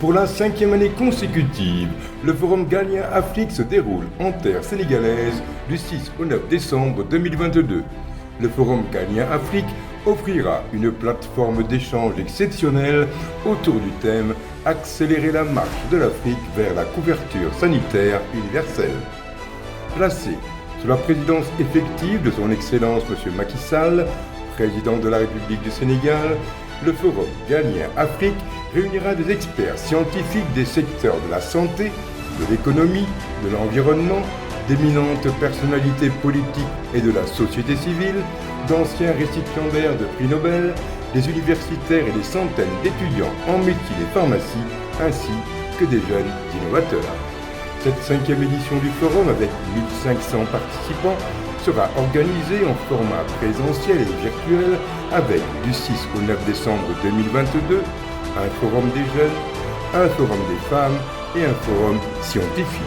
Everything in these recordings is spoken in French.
Pour la 5e année consécutive, le Forum Galien Afrique se déroule en terre sénégalaise du 6 au 9 décembre 2022. Le Forum Galien Afrique offrira une plateforme d'échange exceptionnelle autour du thème « Accélérer la marche de l'Afrique vers la couverture sanitaire universelle ». Placé sous la présidence effective de son Excellence M. Macky Sall, président de la République du Sénégal, le Forum Galien Afrique réunira des experts scientifiques des secteurs de la santé, de l'économie, de l'environnement, d'éminentes personnalités politiques et de la société civile, d'anciens récipiendaires de prix Nobel, des universitaires et des centaines d'étudiants en médecine et pharmacie, ainsi que des jeunes innovateurs. Cette 5e édition du forum, avec 1500 participants, sera organisée en format présentiel et virtuel avec, du 6 au 9 décembre 2022, un forum des jeunes, un forum des femmes et un forum scientifique.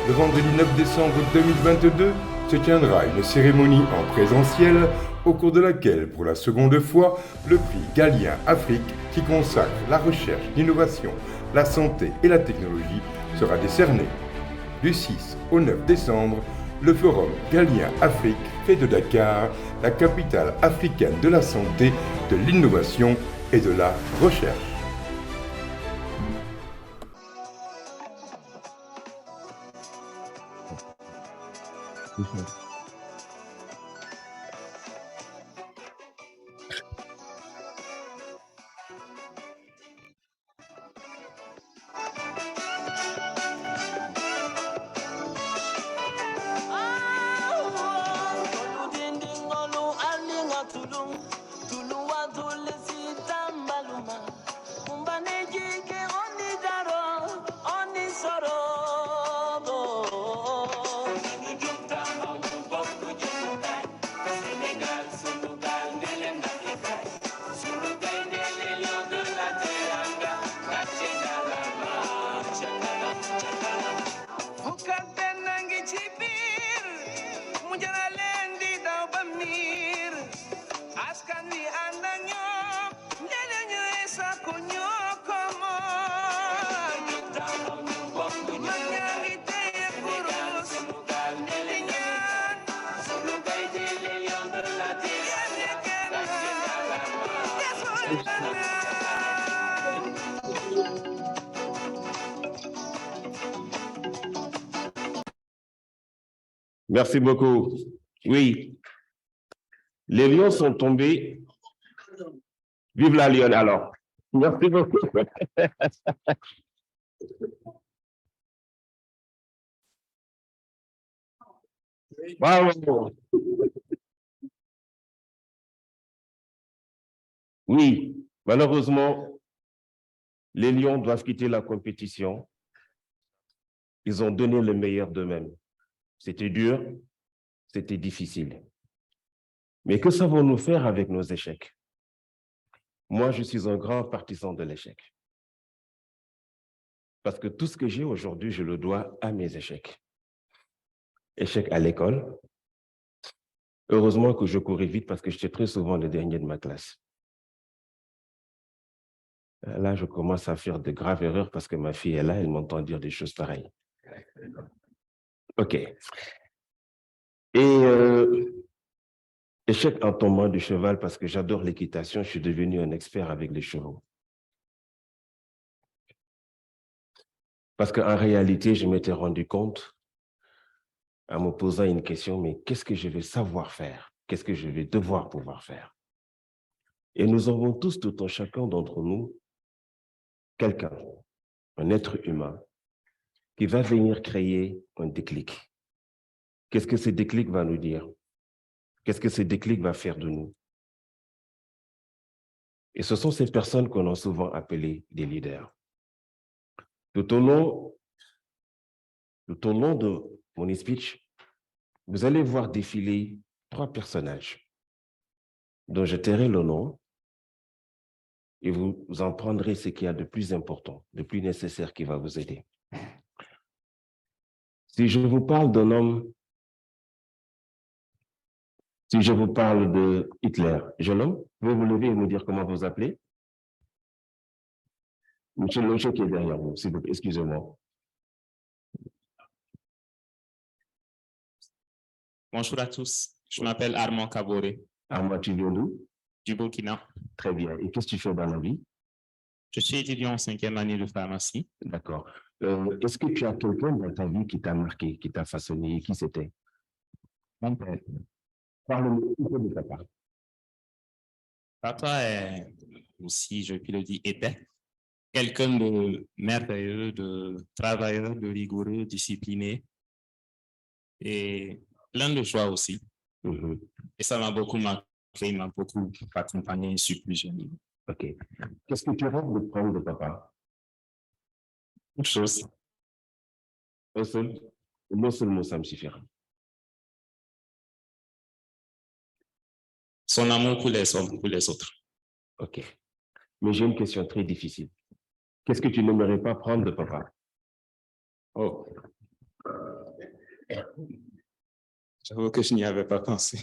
Le vendredi 9 décembre 2022 se tiendra une cérémonie en présentiel au cours de laquelle, pour la seconde fois, le prix Galien Afrique, qui consacre la recherche, l'innovation, la santé et la technologie, sera décerné. Du 6 au 9 décembre, le Forum Galien Afrique fait de Dakar la capitale africaine de la santé, de l'innovation et de la recherche. Merci beaucoup. Oui, les lions sont tombés. Vive la lionne alors. Merci beaucoup. Bravo. Oui, malheureusement, les lions doivent quitter la compétition. Ils ont donné le meilleur d'eux-mêmes. C'était dur, c'était difficile. Mais que savons-nous faire avec nos échecs? Moi, je suis un grand partisan de l'échec. Parce que tout ce que j'ai aujourd'hui, je le dois à mes échecs. Échec à l'école. Heureusement que je courais vite parce que j'étais très souvent le dernier de ma classe. Là, je commence à faire de graves erreurs parce que ma fille est là, elle m'entend dire des choses pareilles. OK. Et échec en tombant du cheval parce que j'adore l'équitation, je suis devenu un expert avec les chevaux. Parce qu'en réalité, je m'étais rendu compte, en me posant une question, mais qu'est-ce que je vais savoir faire? Qu'est-ce que je vais devoir pouvoir faire? Et nous avons tous, tout un chacun d'entre nous, quelqu'un, un être humain, qui va venir créer un déclic. Qu'est-ce que ce déclic va nous dire? Qu'est-ce que ce déclic va faire de nous? Et ce sont ces personnes qu'on a souvent appelées des leaders. Tout au long de mon speech, vous allez voir défiler 3 personnages dont je tairai le nom et vous en prendrez ce qu'il y a de plus important, de plus nécessaire qui va vous aider. Si je vous parle d'un homme, si je vous parle de Hitler, jeune homme, vous vous lever et me dire comment vous appelez? Monsieur Loche qui est derrière vous, s'il vous plaît, excusez-moi. Bonjour à tous, je m'appelle Armand Kaboré, Armand, tu viens d'où? du Burkina. Très bien. Et qu'est-ce que tu fais dans la vie? Je suis étudiant en 5e année de pharmacie. D'accord. Est-ce que tu as quelqu'un dans ta vie qui t'a marqué, qui t'a façonné? Qui c'était? Mon père. Parle-nous un peu de ta part. Papa est aussi, je puis le dire, était quelqu'un de merveilleux, de travailleur, de rigoureux, discipliné et plein de joie aussi. Mhm. Et ça m'a beaucoup marqué, il m'a beaucoup accompagné sur plusieurs niveaux. OK. Qu'est-ce que tu rêves de prendre de papa? Une chose, Un seul mot, ça me suffira. son amour pour les hommes, pour les autres. OK. Mais j'ai une question très difficile. Qu'est-ce que tu n'aimerais pas prendre de papa? Oh. J'avoue que je n'y avais pas pensé.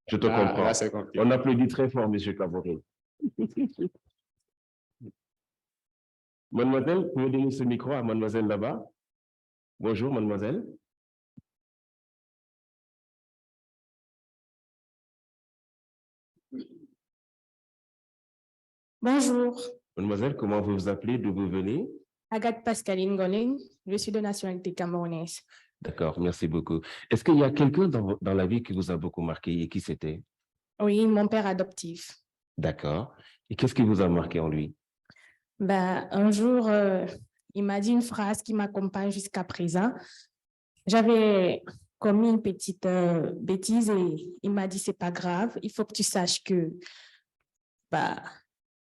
Je te comprends. Là, c'est compliqué. On applaudit très fort, M. Kaboré. Mademoiselle, vous pouvez donner ce micro à mademoiselle là-bas? Bonjour, mademoiselle. Bonjour, Mademoiselle, comment vous vous appelez? D'où vous venez? Agathe Pascaline Goling, je suis de nationalité camerounaise. D'accord, merci beaucoup. Est-ce qu'il y a quelqu'un dans la vie qui vous a beaucoup marqué et qui c'était? Oui, mon père adoptif. D'accord. Et qu'est-ce qui vous a marqué en lui? Un jour, il m'a dit une phrase qui m'accompagne jusqu'à présent. J'avais commis une petite bêtise et il m'a dit, c'est pas grave, il faut que tu saches que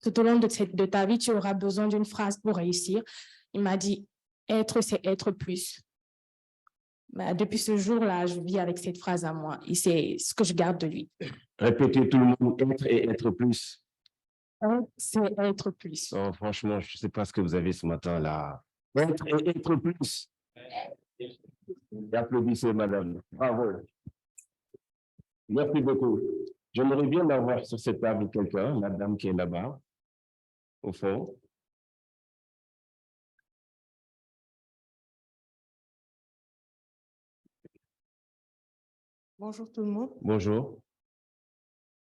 tout au long de ta vie, tu auras besoin d'une phrase pour réussir. Il m'a dit, être, c'est être plus. Depuis ce jour-là, je vis avec cette phrase à moi et c'est ce que je garde de lui. Répétez tout le monde, être et être plus. C'est être plus. Oh, franchement, je ne sais pas ce que vous avez ce matin-là. Être et être plus. Applaudissez, madame. Bravo. Merci beaucoup. J'aimerais bien avoir sur cette table quelqu'un, la dame qui est là-bas, au fond. Bonjour tout le monde. Bonjour.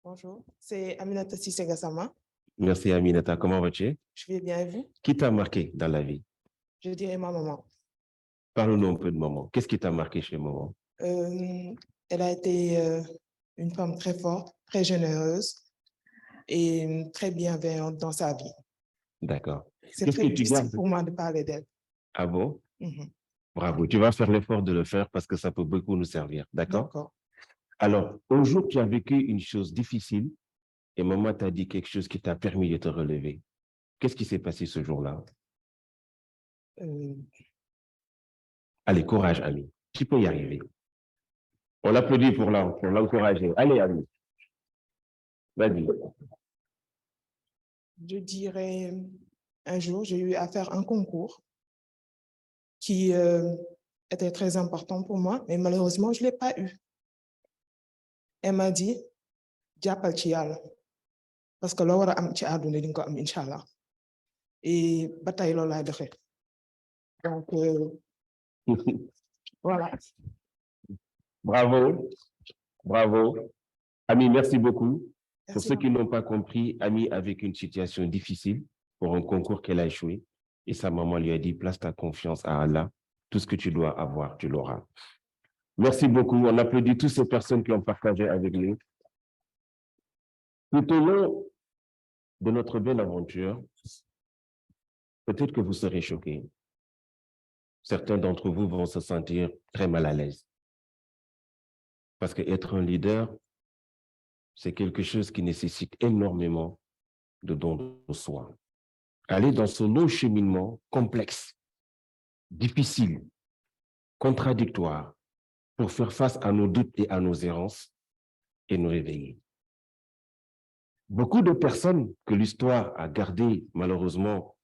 Bonjour, c'est Aminata Sissé Gassama. Merci, Aminata. Comment vas-tu? Je vais bien et vous? Qui t'a marqué dans la vie? Je dirais ma maman. Parle-nous un peu de maman. Qu'est-ce qui t'a marqué chez maman? Elle a été une femme très forte, très généreuse et très bienveillante dans sa vie. D'accord. C'est très difficile pour moi de parler d'elle. Ah bon? Mhm. Bravo. Tu vas faire l'effort de le faire parce que ça peut beaucoup nous servir. D'accord? D'accord. Alors, un jour, tu as vécu une chose difficile et maman t'a dit quelque chose qui t'a permis de te relever. Qu'est-ce qui s'est passé ce jour-là? Allez, courage, Ami. Tu peux y arriver. On l'applaudit pour l'encourager. Allez, Ami. Vas-y. Je dirais, un jour, j'ai eu à faire un concours qui était très important pour moi, mais malheureusement, je ne l'ai pas eu. Elle m'a dit, jàppal ci Yàlla parce que loo war a am ci àdduna di nga ko am incha allah et ba tey loolu laay doxee. Donc, voilà. Bravo. Bravo. Ami, merci beaucoup. Merci. Pour ceux qui n'ont pas compris, Ami a vécu une situation difficile pour un concours qu'elle a échoué. Et sa maman lui a dit, place ta confiance à Allah. Tout ce que tu dois avoir, tu l'auras. Merci beaucoup. On applaudit toutes ces personnes qui ont partagé avec nous. Tout au long de notre belle aventure, peut-être que vous serez choqués. Certains d'entre vous vont se sentir très mal à l'aise. Parce qu'être un leader, c'est quelque chose qui nécessite énormément de dons de soi. Aller dans ce long cheminement complexe, difficile, contradictoire, pour faire face à nos doutes et à nos errances et nous réveiller. Beaucoup de personnes que l'histoire a gardées, malheureusement,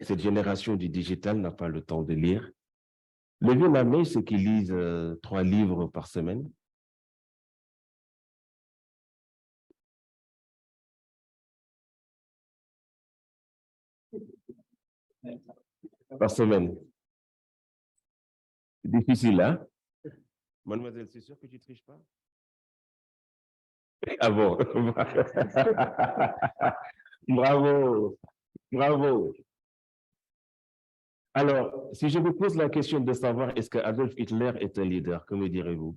cette génération du digital n'a pas le temps de lire. Le vieux Namé, c'est qu'ils lisent 3 livres par semaine. Par semaine. Difficile, hein? Mademoiselle, c'est sûr que tu ne triches pas? Ah bon? Bravo, bravo. Alors, si je vous pose la question de savoir est-ce que Adolf Hitler est un leader, que me direz-vous?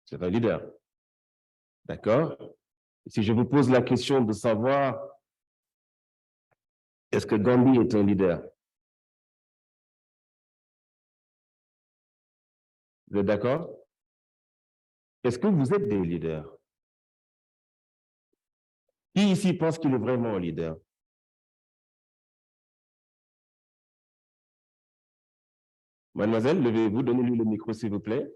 C'est un leader. D'accord? Si je vous pose la question de savoir est-ce que Gandhi est un leader? Vous êtes d'accord? Est-ce que vous êtes des leaders? Qui ici pense qu'il est vraiment un leader? Mademoiselle, levez-vous, donnez-lui le micro, s'il vous plaît.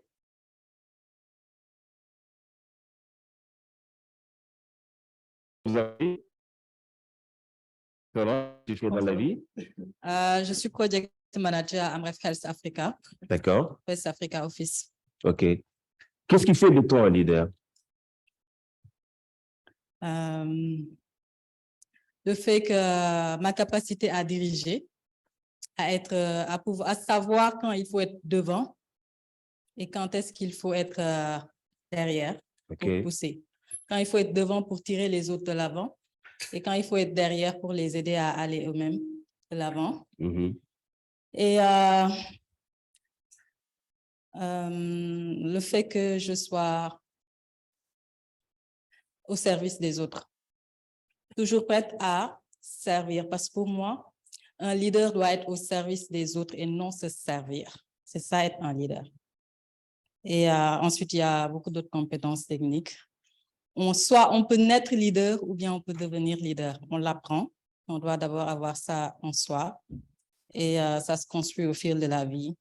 Vous avez comment tu fais dans la vie? Je suis project manager à Amref Health Africa, D'accord. West Africa Office. OK. Qu'est-ce qui fait de toi un leader? Le fait que ma capacité à diriger, à savoir quand il faut être devant et quand est-ce qu'il faut être derrière pour pousser. Quand il faut être devant pour tirer les autres de l'avant et quand il faut être derrière pour les aider à aller eux-mêmes de l'avant. Et le fait que je sois au service des autres, toujours prête à servir, parce que pour moi, un leader doit être au service des autres et non se servir. C'est ça, être un leader. Et ensuite, il y a beaucoup d'autres compétences techniques. On peut naître leader ou bien on peut devenir leader. On l'apprend. On doit d'abord avoir ça en soi. Et ça se construit au fil de la vie.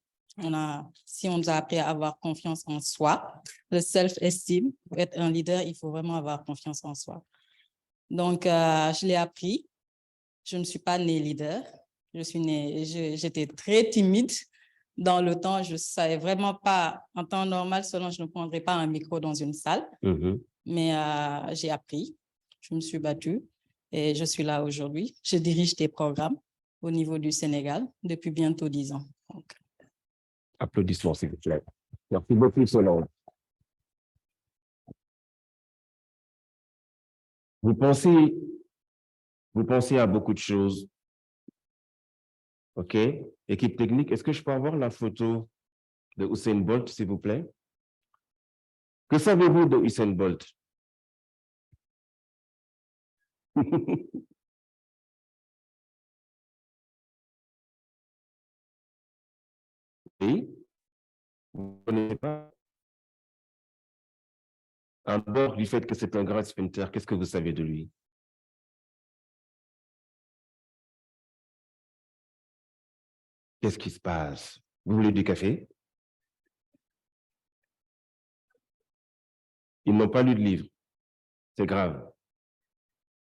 Si on nous a appris à avoir confiance en soi, le self-esteem, pour être un leader, il faut vraiment avoir confiance en soi. Donc, je l'ai appris. Je ne suis pas née leader. J'étais très timide. Dans le temps, je ne savais vraiment pas, en temps normal, seulement je ne prendrais pas un micro dans une salle. Mais j'ai appris, je me suis battue et je suis là aujourd'hui. Je dirige des programmes au niveau du Sénégal depuis bientôt 10 ans. Donc. Applaudissements, s'il vous plaît. Merci beaucoup, Solange. Vous pensez à beaucoup de choses. OK? Équipe technique, est-ce que je peux avoir la photo de Usain Bolt, s'il vous plaît? Que savez-vous de Usain Bolt? Oui? Vous ne connaissez pas? En dehors du fait que c'est un grand sprinter, qu'est-ce que vous savez de lui? Qu'est-ce qui se passe? Vous voulez du café? Ils n'ont pas lu de livre. C'est grave.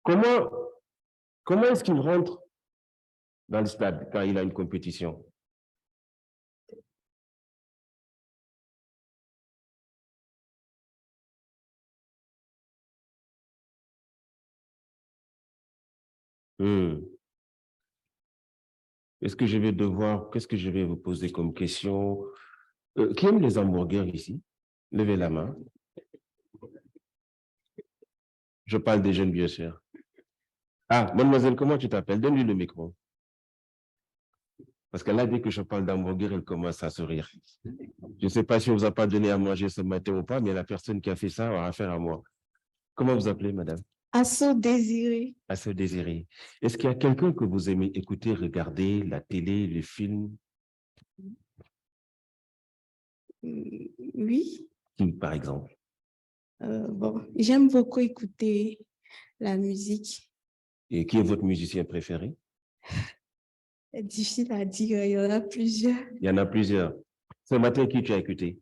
Comment est-ce qu'il rentre dans le stade quand il a une compétition? Qu'est-ce que je vais vous poser comme question? Qui aime les hamburgers ici? Levez la main. Je parle des jeunes, bien sûr. Ah, mademoiselle, comment tu t'appelles? Donne-lui le micro. Parce que là, dès que je parle d'hamburger, elle commence à sourire. Je ne sais pas si on ne vous a pas donné à manger ce matin ou pas, mais la personne qui a fait ça aura affaire à moi. Comment vous appelez, madame? Asso Désiré. Asso Désiré. Est-ce qu'il y a quelqu'un que vous aimez écouter, regarder, la télé, les films? Oui. Qui, par exemple? J'aime beaucoup écouter la musique. Et qui est votre musicien préféré? C'est difficile à dire, il y en a plusieurs. Il y en a plusieurs. Ce matin, qui tu as écouté?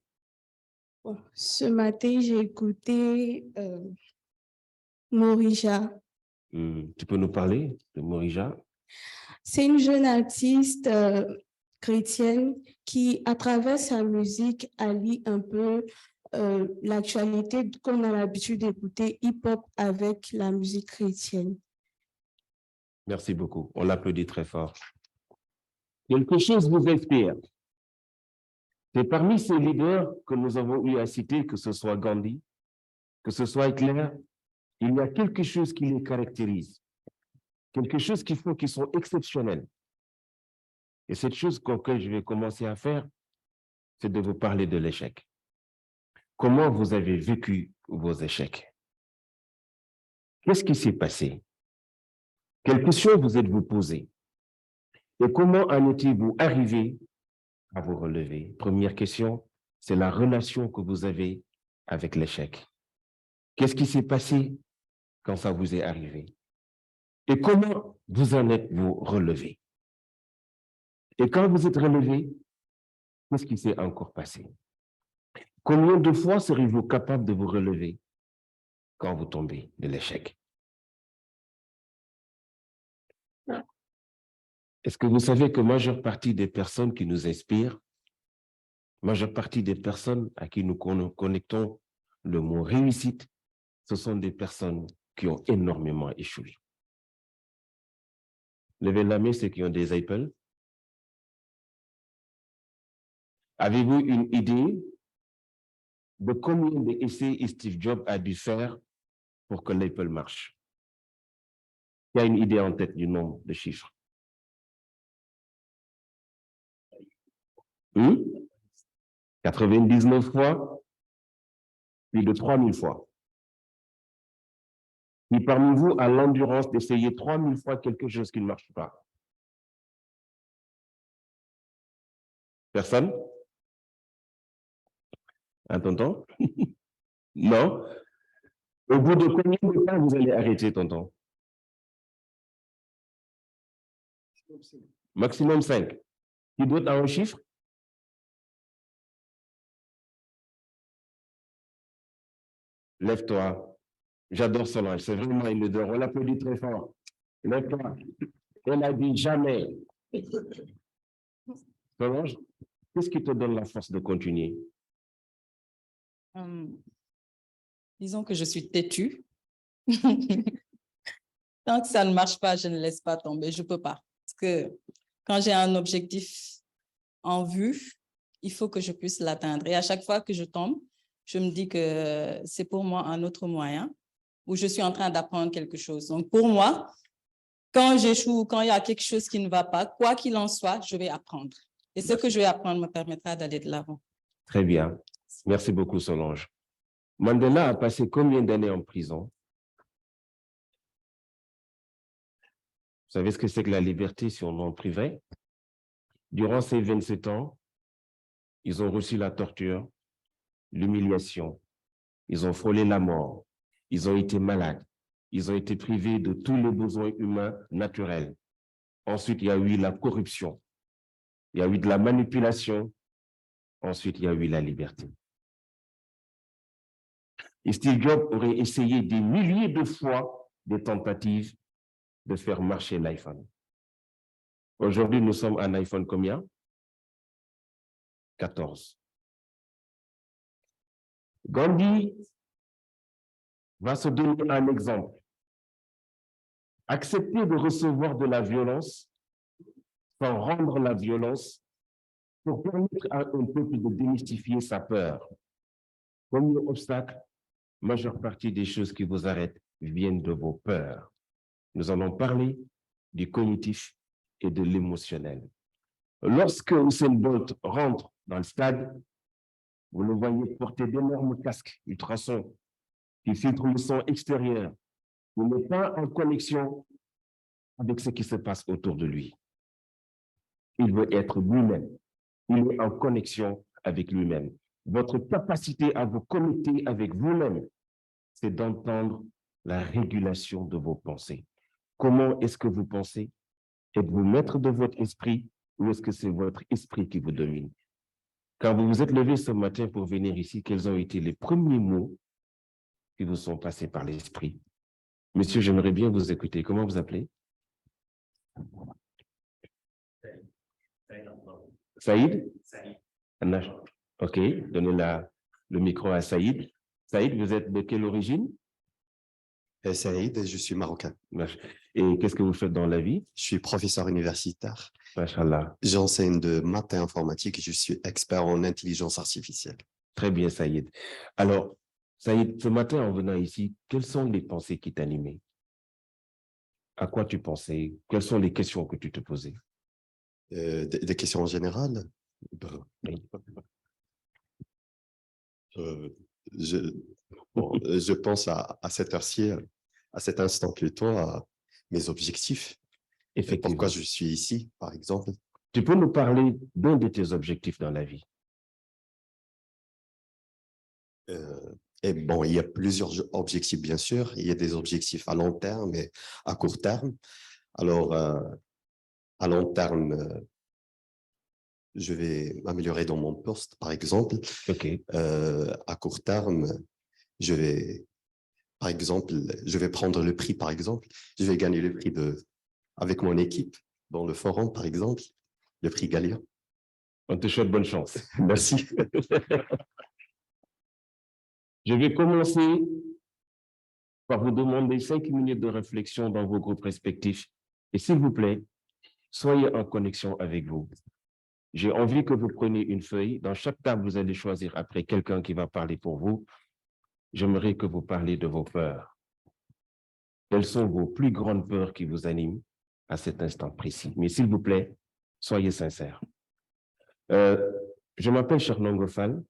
Ce matin, j'ai écouté Morija. Tu peux nous parler de Morija? C'est une jeune artiste chrétienne qui, à travers sa musique, allie un peu l'actualité qu'on a l'habitude d'écouter hip-hop avec la musique chrétienne. Merci beaucoup. On l'applaudit très fort. Quelque chose vous inspire. C'est parmi ces leaders que nous avons eu à citer, que ce soit Gandhi, que ce soit Hitler, il y a quelque chose qui les caractérise, quelque chose qu'ils font qui sont exceptionnels. Et cette chose que je vais commencer à faire, c'est de vous parler de l'échec. Comment vous avez vécu vos échecs? Qu'est-ce qui s'est passé? Quelles questions vous êtes-vous posées? Et comment en étiez-vous arrivé à vous relever? Première question, c'est la relation que vous avez avec l'échec. Qu'est-ce qui s'est passé quand ça vous est arrivé? Et comment vous en êtes-vous relevé? Et quand vous êtes relevé, qu'est-ce qui s'est encore passé? Combien de fois serez-vous capable de vous relever quand vous tombez de l'échec? Est-ce que vous savez que majeure partie des personnes qui nous inspirent, majeure partie des personnes à qui nous connectons le mot réussite, ce sont des personnes qui ont énormément échoué. Levez la main ceux qui ont des Apple. Avez-vous une idée de combien d'essais Steve Jobs a dû faire pour que l'Apple marche? Il y a une idée en tête du nombre de chiffres. 99 fois, plus de 3000 fois. Qui parmi vous a l'endurance d'essayer 3000 fois quelque chose qui ne marche pas? Personne? Un tonton? Non? Au bout de combien de temps vous allez arrêter, tonton? Maximum 5. Qui d'autre a un chiffre? Lève-toi. J'adore Solange, c'est vraiment une leader. On l'applaudit très fort. Lève-toi. Elle a dit jamais. Solange, qu'est-ce qui te donne la force de continuer? Disons que je suis têtue. Tant que ça ne marche pas, je ne laisse pas tomber. Je ne peux pas. Parce que quand j'ai un objectif en vue, il faut que je puisse l'atteindre. Et à chaque fois que je tombe, je me dis que c'est pour moi un autre moyen où je suis en train d'apprendre quelque chose. Donc, pour moi, quand j'échoue, quand il y a quelque chose qui ne va pas, quoi qu'il en soit, je vais apprendre. Et ce que je vais apprendre me permettra d'aller de l'avant. Très bien. Merci beaucoup, Solange. Mandela a passé combien d'années en prison? Vous savez ce que c'est que la liberté si on en privait? Durant ces 27 ans, ils ont reçu la torture, l'humiliation, ils ont frôlé la mort, ils ont été malades, ils ont été privés de tous les besoins humains naturels. Ensuite, il y a eu la corruption, il y a eu de la manipulation, ensuite, il y a eu la liberté. Et Steve Jobs aurait essayé des milliers de fois des tentatives de faire marcher l'iPhone. Aujourd'hui, nous sommes à un iPhone combien? 14. Gandhi va se donner un exemple. Accepter de recevoir de la violence sans rendre la violence pour permettre à un peuple de démystifier sa peur. Premier obstacle, majeure partie des choses qui vous arrêtent viennent de vos peurs. Nous allons parler du cognitif et de l'émotionnel. Lorsque Usain Bolt rentre dans le stade, vous le voyez porter d'énormes casques ultrasons qui filtrent le son extérieur. Il n'est pas en connexion avec ce qui se passe autour de lui. Il veut être lui-même. Il est en connexion avec lui-même. Votre capacité à vous connecter avec vous-même, c'est d'entendre la régulation de vos pensées. Comment est-ce que vous pensez? Êtes-vous maître de votre esprit ou est-ce que c'est votre esprit qui vous domine? Quand vous vous êtes levé ce matin pour venir ici, quels ont été les premiers mots qui vous sont passés par l'esprit? Monsieur, j'aimerais bien vous écouter. Comment vous appelez? Saïd? Ok, donnez le micro à Saïd. Saïd, vous êtes de quelle origine? Saïd, je suis marocain. Et qu'est-ce que vous faites dans la vie? Je suis professeur universitaire. Machallah. J'enseigne de maths et informatique et je suis expert en intelligence artificielle. Très bien, Saïd. Alors, Saïd, ce matin, en venant ici, quelles sont les pensées qui t'animaient? À quoi tu pensais? Quelles sont les questions que tu te posais? Des questions en général? Oui. Je, je pense à cette heure-ci, à cet instant plutôt, à mes objectifs. Et Effectivement. pourquoi je suis ici, par exemple. Tu peux nous parler d'un de tes objectifs dans la vie? Et bon, il y a plusieurs objectifs, bien sûr. Il y a des objectifs à long terme et à court terme. Alors, à long terme, je vais m'améliorer dans mon poste, par exemple. OK. À court terme, je vais, par exemple, je vais prendre le prix, par exemple. Je vais gagner le prix avec mon équipe dans le forum, par exemple, le prix Gallia. On te souhaite bonne chance. Merci. Je vais commencer par vous demander 5 minutes de réflexion dans vos groupes respectifs. Et s'il vous plaît, soyez en connexion avec vous. J'ai envie que vous preniez une feuille. Dans chaque table, vous allez choisir après quelqu'un qui va parler pour vous. J'aimerais que vous parliez de vos peurs. Quelles sont vos plus grandes peurs qui vous animent à cet instant précis? Mais s'il vous plaît, soyez sincères. Je m'appelle Chernon Gofal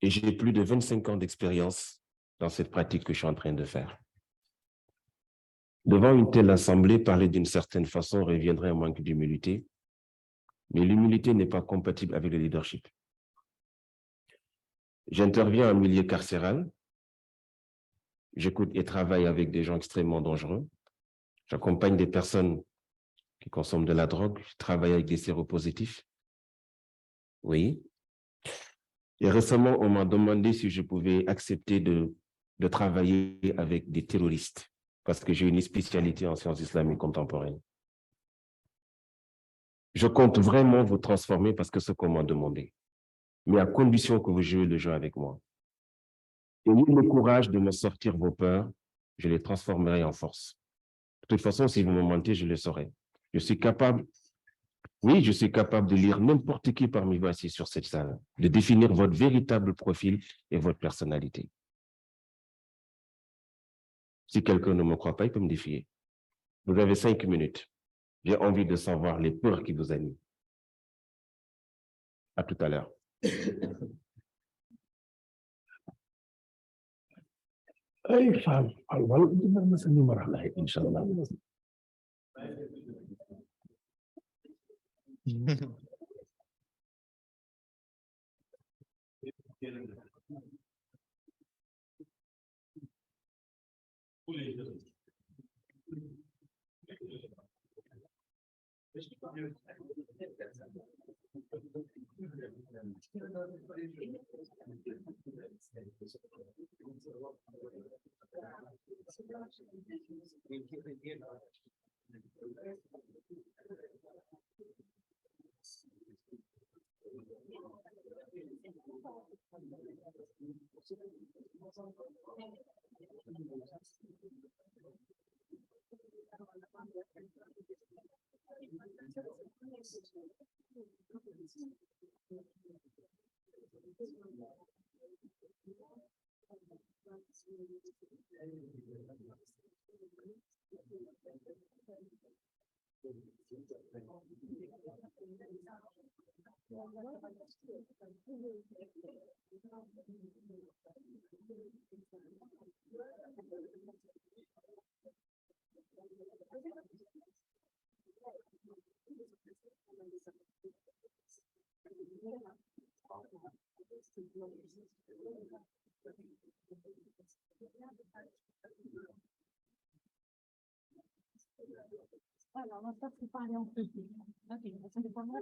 et j'ai plus de 25 ans d'expérience dans cette pratique que je suis en train de faire. Devant une telle assemblée, parler d'une certaine façon reviendrait à un manque d'humilité, mais l'humilité n'est pas compatible avec le leadership. J'interviens en milieu carcéral, j'écoute et travaille avec des gens extrêmement dangereux, j'accompagne des personnes qui consomment de la drogue, je travaille avec des séropositifs. Oui. Et récemment, on m'a demandé si je pouvais accepter de travailler avec des terroristes, parce que j'ai une spécialité en sciences islamiques contemporaines. Je compte vraiment vous transformer parce que c'est ce qu'on m'a demandé, mais à condition que vous jouez le jeu avec moi. Ayez le courage de me sortir vos peurs, je les transformerai en force. De toute façon, si vous me mentez, je le saurai. Je suis capable, oui, je suis capable de lire n'importe qui parmi vous assis sur cette salle, de définir votre véritable profil et votre personnalité. Si quelqu'un ne me croit pas, il peut me défier. Vous avez 5 minutes. J'ai envie de savoir les peurs qui vous animent. À tout à l'heure. Ay, femme, Inch'Allah. Alors, on va pas parler en plus. Ok, ça dépend de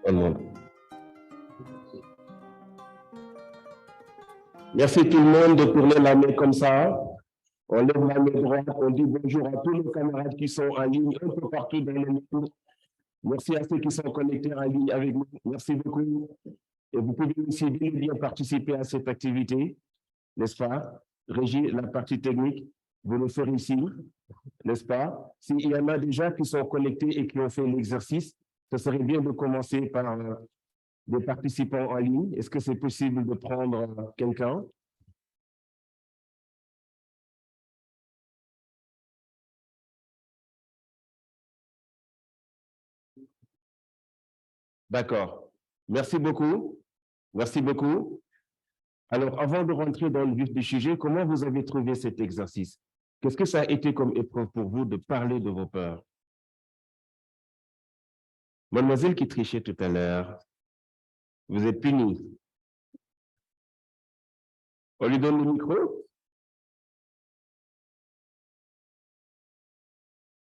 Un moment. Merci tout le monde de tourner la main comme ça. On lève la main droite, on dit bonjour à tous nos camarades qui sont en ligne un peu partout dans le monde. Merci à ceux qui sont connectés en ligne avec nous. Merci beaucoup. Et vous pouvez aussi bien participer à cette activité, n'est-ce pas? Régir la partie technique, vous le ferez ici, n'est-ce pas? S'il y en a déjà qui sont connectés et qui ont fait l'exercice, ce serait bien de commencer par des participants en ligne. Est-ce que c'est possible de prendre quelqu'un? D'accord. Merci beaucoup. Merci beaucoup. Alors, avant de rentrer dans le vif du sujet, comment vous avez trouvé cet exercice? Qu'est-ce que ça a été comme épreuve pour vous de parler de vos peurs? Mademoiselle qui trichait tout à l'heure, vous êtes punie. On lui donne le micro?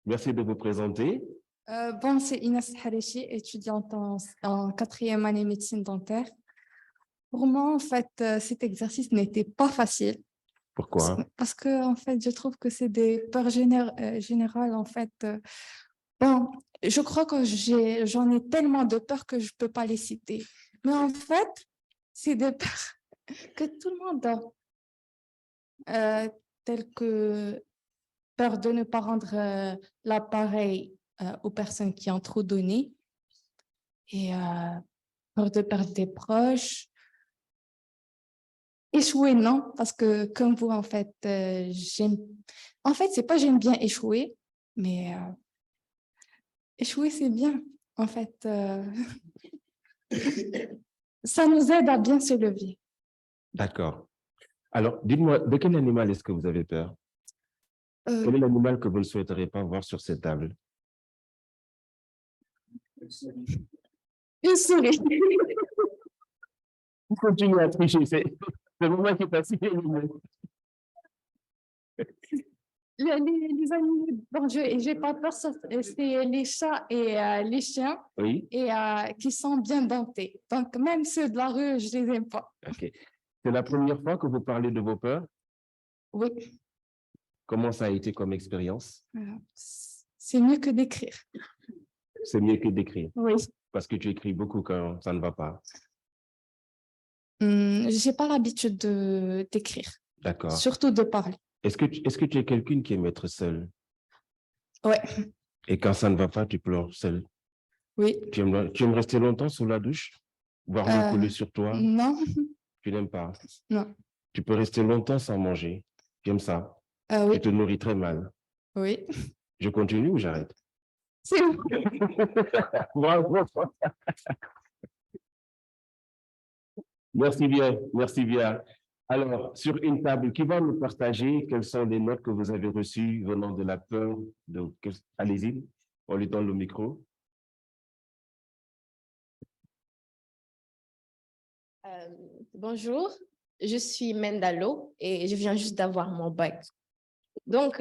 Merci de vous présenter. Bon, c'est Inès Harechi, étudiante en 4e année médecine dentaire. Pour moi, en fait, cet exercice n'était pas facile. Pourquoi? Parce que, en fait, je trouve que c'est des peurs générales, en fait. Bon, je crois que j'en ai tellement de peurs que je ne peux pas les citer. Mais en fait, c'est des peurs que tout le monde a, telles que peur de ne pas rendre l'appareil aux personnes qui ont trop donné et peur de perdre des proches. Échouer, non, parce que comme vous, en fait, c'est pas j'aime bien échouer, mais échouer, c'est bien. En fait, ça nous aide à bien se lever. D'accord. Alors, dites-moi, de quel animal est-ce que vous avez peur? Quel est l'animal que vous ne souhaiteriez pas voir sur cette table? Une souris. Vous continuez à tricher, c'est le moment qui est passé. Les animaux dangereux, et j'ai pas peur, c'est les chats et les chiens, Oui. et qui sont bien dentés. Donc, même ceux de la rue, je les aime pas. OK. C'est la première fois que vous parlez de vos peurs? Oui. Comment ça a été comme expérience? C'est mieux que d'écrire. C'est mieux que d'écrire. Oui. Parce que tu écris beaucoup quand ça ne va pas. J'ai pas l'habitude d'écrire. D'accord. Surtout de parler. Est-ce que tu es quelqu'un qui aime être seul? Ouais. Et quand ça ne va pas, tu pleures seul? Oui. Tu aimes rester longtemps sous la douche? Voir l'eau couler sur toi? Non. Tu n'aimes pas? Non. Tu peux rester longtemps sans manger? Tu aimes ça? Oui. Tu te nourris très mal. Oui. Je continue ou j'arrête? C'est bon. Bravo. Merci bien, merci bien. Alors, sur une table, qui va nous partager quelles sont les notes que vous avez reçues venant de la peur de... Allez-y, on lui donne le micro. Bonjour, je suis Mendalo et je viens juste d'avoir mon bac. Donc,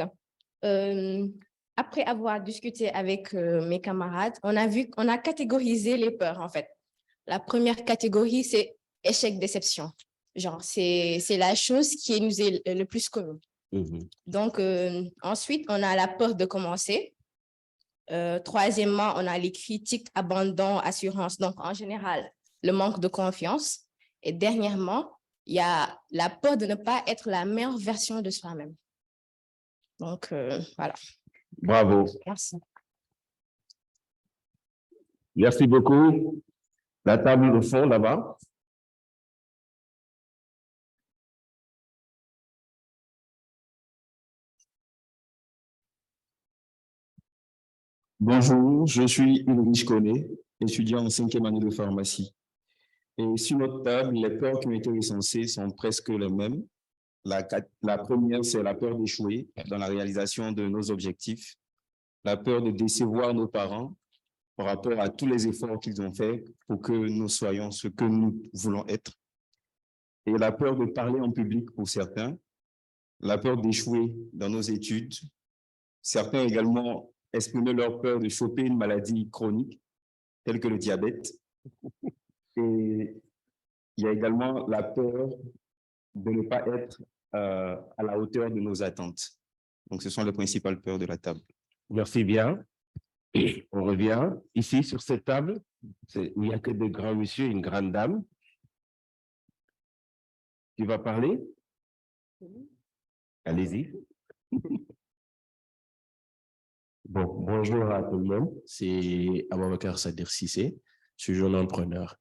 après avoir discuté avec mes camarades, on a catégorisé les peurs en fait. La première catégorie, c'est échec-déception. Genre, c'est la chose qui nous est le plus commune. Donc, ensuite, on a la peur de commencer. Troisièmement, on a les critiques, abandon, assurance. Donc, en général, le manque de confiance. Et dernièrement, il y a la peur de ne pas être la meilleure version de soi-même. Donc, voilà. Bravo. Merci. Merci beaucoup. La table au fond, là-bas. Bonjour, je suis Ulrich Koné, étudiant en 5e année de pharmacie. Et sur notre table, les peurs qui ont été recensées sont presque les mêmes. La première, c'est la peur d'échouer dans la réalisation de nos objectifs, la peur de décevoir nos parents par rapport à tous les efforts qu'ils ont faits pour que nous soyons ce que nous voulons être, et la peur de parler en public pour certains, la peur d'échouer dans nos études. Certains également exprimer leur peur de choper une maladie chronique, telle que le diabète. Et il y a également la peur de ne pas être à la hauteur de nos attentes. Donc, ce sont les principales peurs de la table. Merci bien. On revient ici sur cette table. Il n'y a que de grands messieurs et une grande dame. Tu vas parler? Allez-y. Bon, bonjour à tout le monde. C'est Aboubacar Sadir Sissé. Je suis jeune entrepreneur.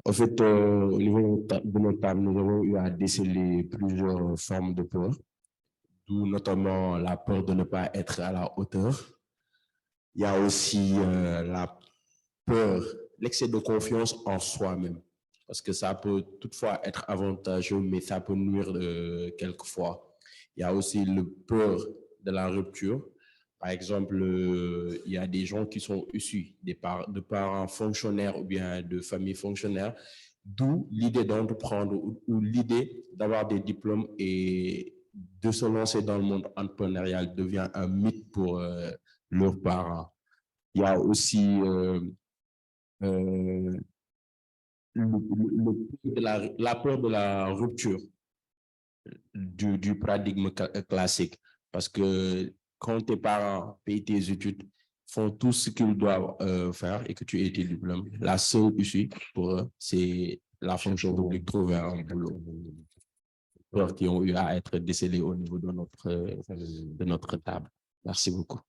En fait, au niveau de notre table, nous avons eu à déceler plusieurs formes de peur, d'où notamment la peur de ne pas être à la hauteur. Il y a aussi la peur, l'excès de confiance en soi-même, parce que ça peut toutefois être avantageux, mais ça peut nuire quelquefois. Il y a aussi la peur de la rupture. Par exemple, il y a des gens qui sont issus de parents fonctionnaires ou bien de familles fonctionnaires, d'où l'idée d'entreprendre ou l'idée d'avoir des diplômes et de se lancer dans le monde entrepreneurial devient un mythe pour leurs parents. Il y a aussi la peur de la rupture du paradigme classique, parce que quand tes parents payent tes études, font tout ce qu'ils doivent faire et que tu aies tes diplômes, la seule issue pour eux, c'est la fonction publique, trouver un boulot. Peurs qui ont eu à être décelées au niveau de notre table. Merci beaucoup.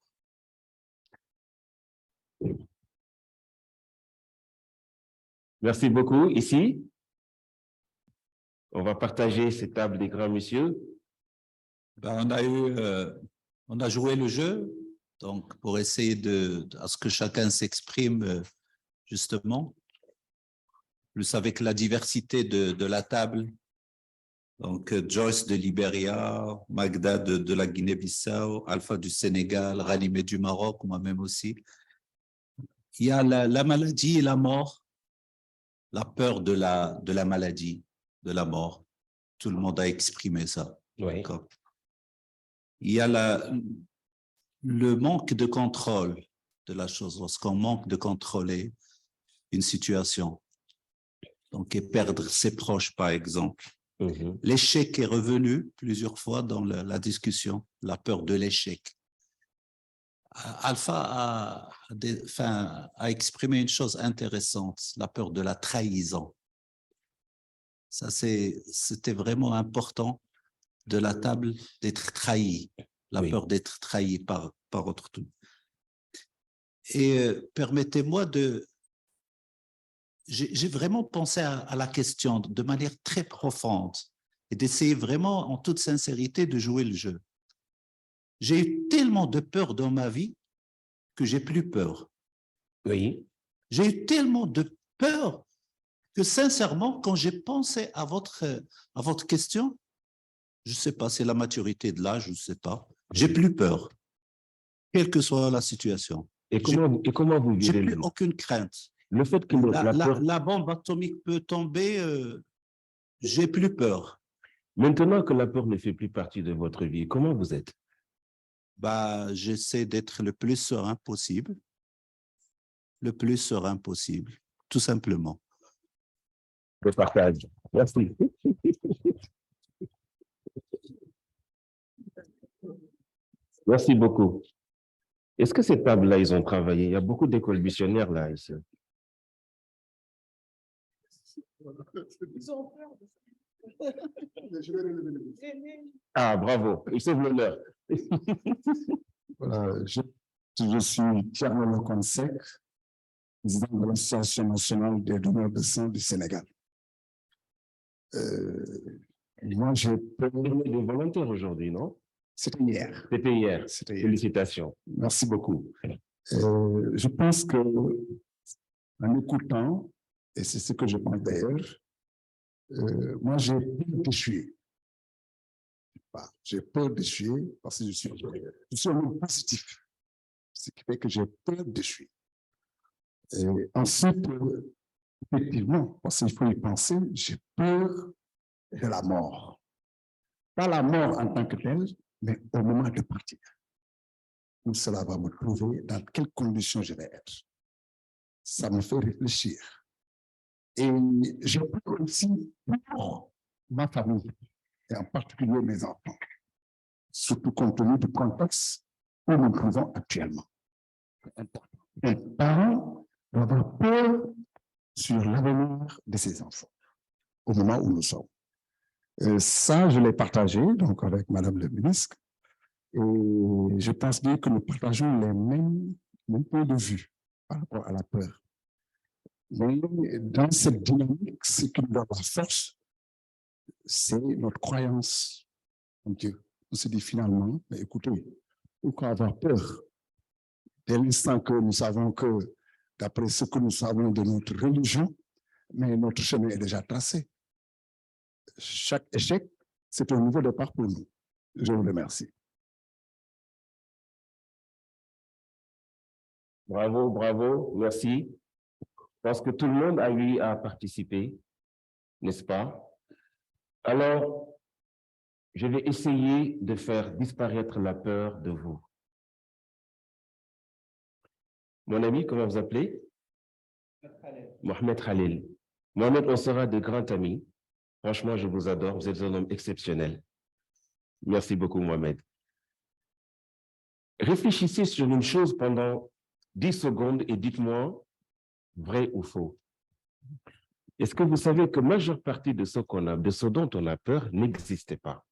Merci beaucoup. Ici, on va partager cette table des grands messieurs. On a joué le jeu, donc pour essayer à ce que chacun s'exprime justement, plus avec la diversité de la table. Donc Joyce de Libéria, Magda de la Guinée-Bissau, Alpha du Sénégal, Ranimé du Maroc, moi-même aussi. Il y a la maladie et la mort, la peur de la maladie, de la mort. Tout le monde a exprimé ça. Oui. Il y a le manque de contrôle de la chose, lorsqu'on manque de contrôler une situation. Donc, et perdre ses proches, par exemple. L'échec est revenu plusieurs fois dans la discussion, la peur de l'échec. Alpha a exprimé une chose intéressante, la peur de la trahison. Ça, c'était vraiment important de la table d'être trahi, la peur d'être trahi par autrui. Et permettez-moi j'ai vraiment pensé à la question de manière très profonde et d'essayer vraiment en toute sincérité de jouer le jeu. J'ai eu tellement de peur dans ma vie que j'ai plus peur. Oui. J'ai eu tellement de peur que sincèrement, quand j'ai pensé à votre question, je ne sais pas, c'est la maturité de l'âge, je ne sais pas. J'ai plus peur, quelle que soit la situation. Et comment vous vivez? J'ai plus aucune crainte. Le fait que la bombe atomique peut tomber, j'ai plus peur. Maintenant que la peur ne fait plus partie de votre vie, comment vous êtes? J'essaie d'être le plus serein possible. Le plus serein possible, tout simplement. Le partage. Merci. Merci beaucoup. Est-ce que ces tables-là, ils ont travaillé? Il y a beaucoup d'écoles missionnaires là, ici. Ils ont peur de ça. Ah, bravo. Ils sauvent l'honneur. Voilà, je suis Pierre Loconsec, président de l'Association nationale des donneurs de sang du Sénégal. Moi, j'ai peur des volontaires aujourd'hui, non? C'était hier. C'était hier. Félicitations. Merci beaucoup. Je pense que en écoutant, et c'est ce que je pense d'ailleurs, moi j'ai peur d'échouer. J'ai peur d'échouer parce que je suis un homme positif, ce qui fait que j'ai peur d'échouer. Ensuite, effectivement, parce qu'il faut y penser, j'ai peur de la mort. Pas la mort en tant que telle, mais au moment de partir. Où cela va me trouver, dans quelles conditions je vais être. Ça me fait réfléchir. Et j'ai peur aussi ma famille, et en particulier mes enfants, surtout compte tenu du contexte où nous nous trouvons actuellement. Un parent doit avoir peur sur l'avenir de ses enfants au moment où nous sommes. Ça, je l'ai partagé donc, avec Madame le ministre, et je pense bien que nous partageons les mêmes points de vue par rapport à la peur. Mais dans cette dynamique, ce qui nous donne la force, c'est notre croyance en Dieu. On se dit finalement, mais écoutez, pourquoi avoir peur? Dès l'instant que nous savons que, d'après ce que nous savons de notre religion, mais notre chemin est déjà tracé. Chaque échec, c'est un nouveau départ pour nous. Je vous remercie. Bravo, bravo, merci. Je pense que tout le monde a eu à participer, n'est-ce pas? Alors, je vais essayer de faire disparaître la peur de vous. Mon ami, comment vous appelez? Mohamed Khalil. Mohamed, on sera de grands amis. Franchement, je vous adore. Vous êtes un homme exceptionnel. Merci beaucoup, Mohamed. Réfléchissez sur une chose pendant 10 secondes et dites-moi vrai ou faux. Est-ce que vous savez que la majeure partie de ce dont on a peur n'existe pas?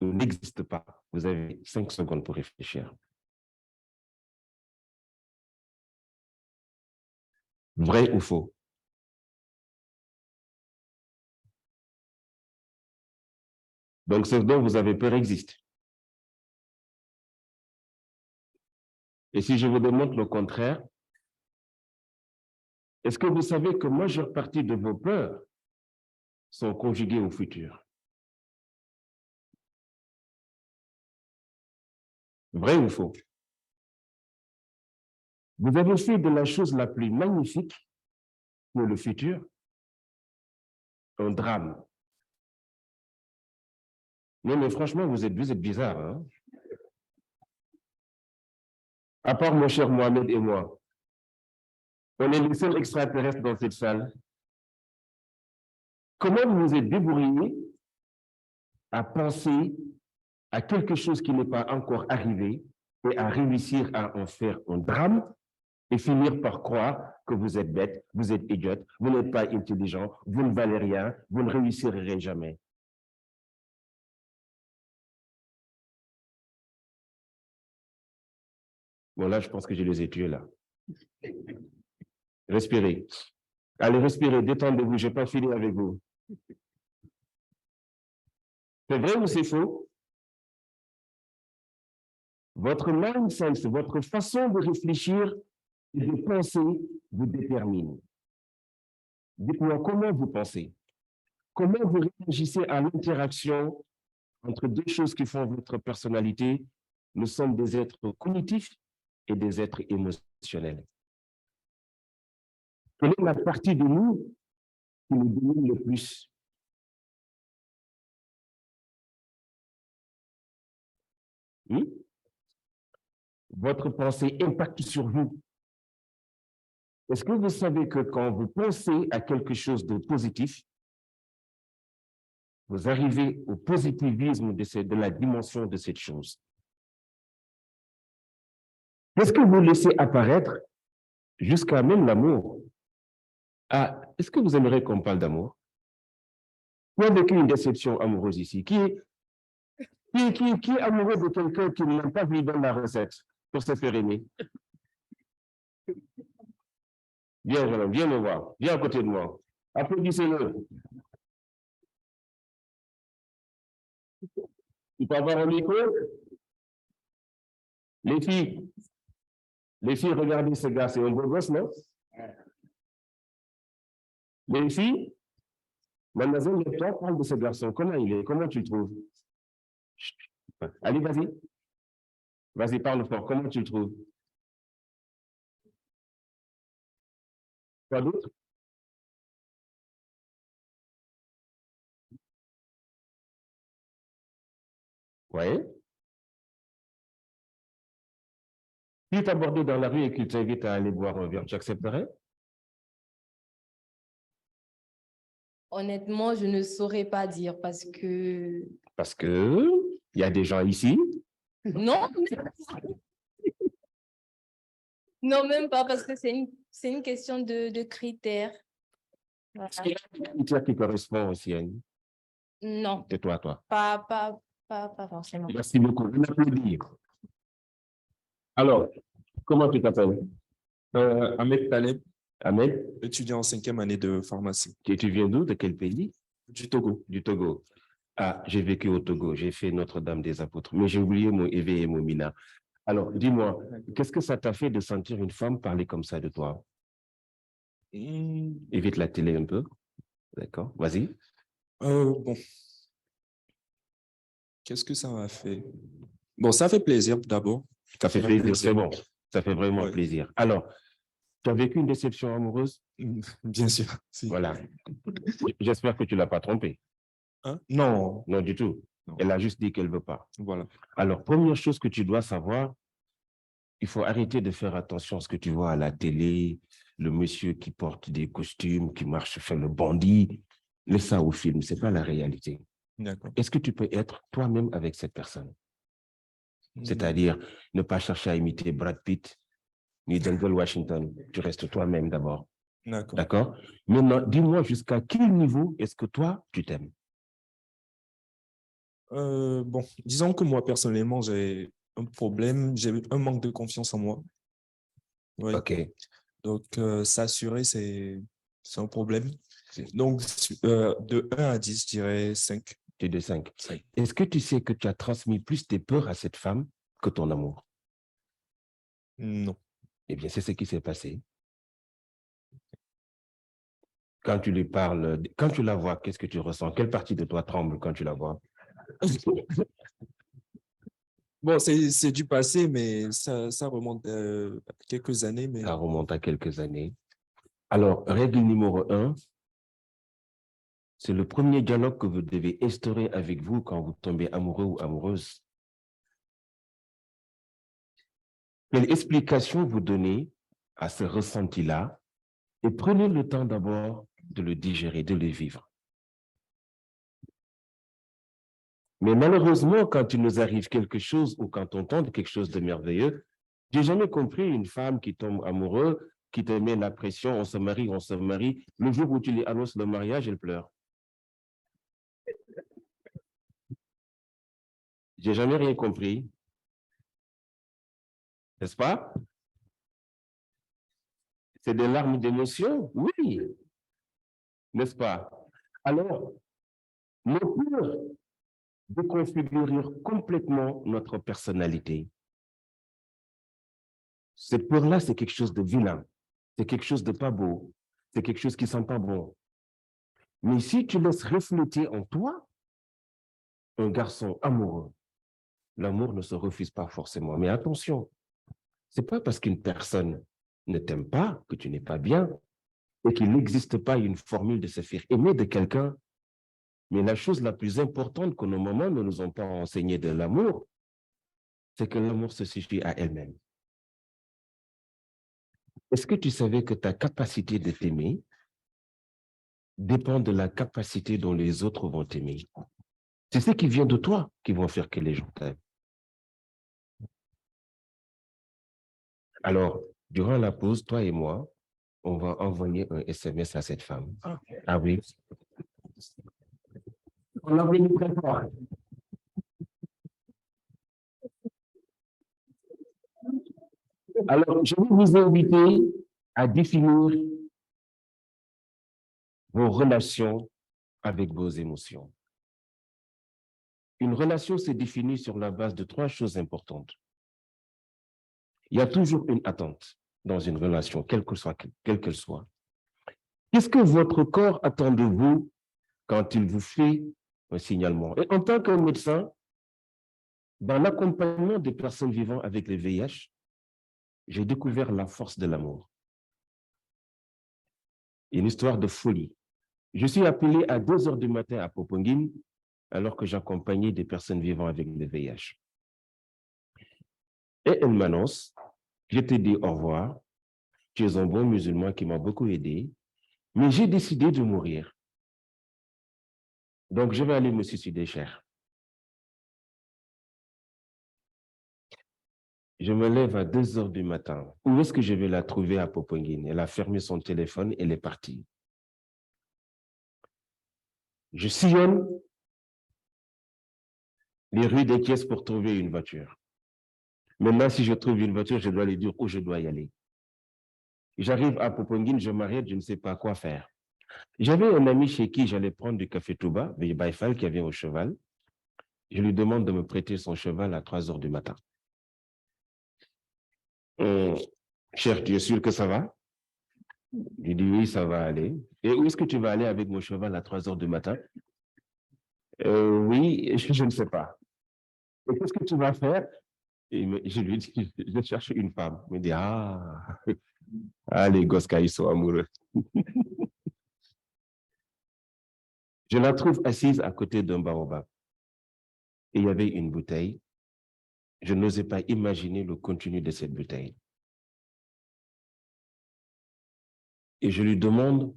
N'existe pas. Vous avez 5 secondes pour réfléchir. Vrai ou faux? Donc, ce dont vous avez peur existe. Et si je vous démontre le contraire, est-ce que vous savez que la majeure partie de vos peurs sont conjuguées au futur? Vrai ou faux? Vous avez fait de la chose la plus magnifique pour le futur un drame. Non, mais franchement, vous êtes bizarre. Hein? À part mon cher Mohamed et moi, on est les seuls extraterrestres dans cette salle. Comment vous vous êtes débrouillé à penser à quelque chose qui n'est pas encore arrivé et à réussir à en faire un drame et finir par croire que vous êtes bête, vous êtes idiote, vous n'êtes pas intelligent, vous ne valez rien, vous ne réussirez jamais. Bon, là, je pense que je les ai tués, là. Respirez. Allez, respirez, détendez-vous, je n'ai pas fini avec vous. C'est vrai ou c'est faux? Votre mindset, votre façon de réfléchir et de penser vous détermine. Dites-moi comment vous pensez. Comment vous réagissez à l'interaction entre deux choses qui font votre personnalité? Nous sommes des êtres cognitifs et des êtres émotionnels. Quelle est la partie de nous qui nous domine le plus? Votre pensée impacte sur vous. Est-ce que vous savez que quand vous pensez à quelque chose de positif, vous arrivez au positivisme de la dimension de cette chose? Qu'est-ce que vous laissez apparaître jusqu'à même l'amour? Ah, est-ce que vous aimeriez qu'on parle d'amour? Qui a vécu une déception amoureuse ici? Qui est amoureux de quelqu'un qui n'a pas vu dans la recette pour se faire aimer? Viens, jeune homme, viens me voir. Viens à côté de moi. Applaudissez-le. Tu peux avoir un micro? Les filles, regardez ce gars, c'est un beau gosse, non? Les filles, mademoiselle, toi, parle de ce garçon. Comment il est? Comment tu le trouves? Allez, vas-y. Vas-y, parle fort. Comment tu le trouves? Quoi d'autre? Oui. Si t'abordes dans la rue et qu'il t'invite à aller boire un verre, tu accepterais? Honnêtement, je ne saurais pas dire parce que... Parce que il y a des gens ici. Non, non, même pas parce que c'est une question de critères. Voilà. Est-ce qu'il y a un critère qui correspond aussi à une? Non, Tais-toi, toi. pas forcément. Merci beaucoup. On applaudit. Alors, comment tu t'appelles? Ahmed Taleb, Ahmed, étudiant en 5e année de pharmacie. tu viens d'où? De quel pays? Du Togo. Du Togo. Ah, j'ai vécu au Togo, j'ai fait Notre-Dame des Apôtres, mais j'ai oublié mon Éveil et mon Mina. Alors, dis-moi, qu'est-ce que ça t'a fait de sentir une femme parler comme ça de toi? Évite la télé un peu. D'accord, vas-y. Bon. Qu'est-ce que ça m'a fait? Bon, ça fait plaisir d'abord. Ça fait plaisir, c'est bon. Ça fait vraiment plaisir. Alors, tu as vécu une déception amoureuse? Bien sûr. Si. Voilà. J'espère que tu ne l'as pas trompée. Hein? Non. Non, du tout. Non. Elle a juste dit qu'elle ne veut pas. Voilà. Alors, première chose que tu dois savoir, il faut arrêter de faire attention à ce que tu vois à la télé, le monsieur qui porte des costumes, qui marche, fait le bandit. Laisse ça au film, ce n'est pas la réalité. Est-ce que tu peux être toi-même avec cette personne? C'est-à-dire ne pas chercher à imiter Brad Pitt ni Denzel Washington. Tu restes toi-même d'abord. D'accord? Maintenant, dis-moi jusqu'à quel niveau est-ce que toi, tu t'aimes? Bon, disons que moi, personnellement, j'ai un problème, j'ai un manque de confiance en moi. Oui. OK. Donc, s'assurer, c'est un problème. Donc, de 1 à 10, je dirais 5. Tu es de 5. Est-ce que tu sais que tu as transmis plus tes peurs à cette femme que ton amour? Non. Eh bien, c'est ce qui s'est passé. Quand tu lui parles, quand tu la vois, qu'est-ce que tu ressens? Quelle partie de toi tremble quand tu la vois? Bon, c'est du passé, mais ça remonte à quelques années. Mais... Ça remonte à quelques années. Alors, règle numéro 1, c'est le premier dialogue que vous devez instaurer avec vous quand vous tombez amoureux ou amoureuse. Quelle explication vous donnez à ce ressenti-là et prenez le temps d'abord de le digérer, de le vivre. Mais malheureusement, quand il nous arrive quelque chose ou quand on tente quelque chose de merveilleux, je n'ai jamais compris une femme qui tombe amoureuse, qui te met la pression, on se marie, on se marie. Le jour où tu lui annonces le mariage, elle pleure. J'ai jamais rien compris. N'est-ce pas? C'est des larmes d'émotion, oui. N'est-ce pas? Alors, nos peurs déconfigurent complètement notre personnalité. Cette peur-là, c'est quelque chose de vilain. C'est quelque chose de pas beau. C'est quelque chose qui sent pas bon. Mais si tu laisses refléter en toi un garçon amoureux, l'amour ne se refuse pas forcément. Mais attention, c'est pas parce qu'une personne ne t'aime pas que tu n'es pas bien et qu'il n'existe pas une formule de se faire aimer de quelqu'un. Mais la chose la plus importante que nos mamans ne nous ont pas enseigné de l'amour, c'est que l'amour se suffit à elle-même. Est-ce que tu savais que ta capacité de t'aimer dépend de la capacité dont les autres vont t'aimer? C'est ce qui vient de toi qui vont faire que les gens t'aiment. Alors, durant la pause, toi et moi, on va envoyer un SMS à cette femme. Ah oui. On l'a envoyé très fort. Alors, je vais vous inviter à définir vos relations avec vos émotions. Une relation se définit sur la base de 3 choses importantes. Il y a toujours une attente dans une relation, quelle qu'elle soit. Qu'est-ce que votre corps attend de vous quand il vous fait un signalement? Et en tant que médecin, dans l'accompagnement des personnes vivant avec le VIH, j'ai découvert la force de l'amour. Une histoire de folie. Je suis appelé à 2 heures du matin à Popenguine, alors que j'accompagnais des personnes vivant avec le VIH. Et elle m'annonce, je te dis au revoir, tu es un bon musulman qui m'a beaucoup aidé, mais j'ai décidé de mourir. Donc, je vais aller me suicider, cher. Je me lève à 2 heures du matin. Où est-ce que je vais la trouver à Popenguine? Elle a fermé son téléphone et elle est partie. Je sillonne les rues des Thiès pour trouver une voiture. Maintenant, si je trouve une voiture, je dois lui dire où je dois y aller. J'arrive à Popenguine, je m'arrête, je ne sais pas quoi faire. J'avais un ami chez qui j'allais prendre du café Touba, Baïfal, qui avait au cheval. Je lui demande de me prêter son cheval à 3 heures du matin. Cher, tu es sûr que ça va? Il dit oui, ça va aller. Et où est-ce que tu vas aller avec mon cheval à 3 heures du matin? Oui, je ne sais pas. Et qu'est-ce que tu vas faire? Je lui dis, je cherche une femme. Il me dit, les gosses, ils sont amoureux. Je la trouve assise à côté d'un baobab. Et il y avait une bouteille. Je n'osais pas imaginer le contenu de cette bouteille. Et je lui demande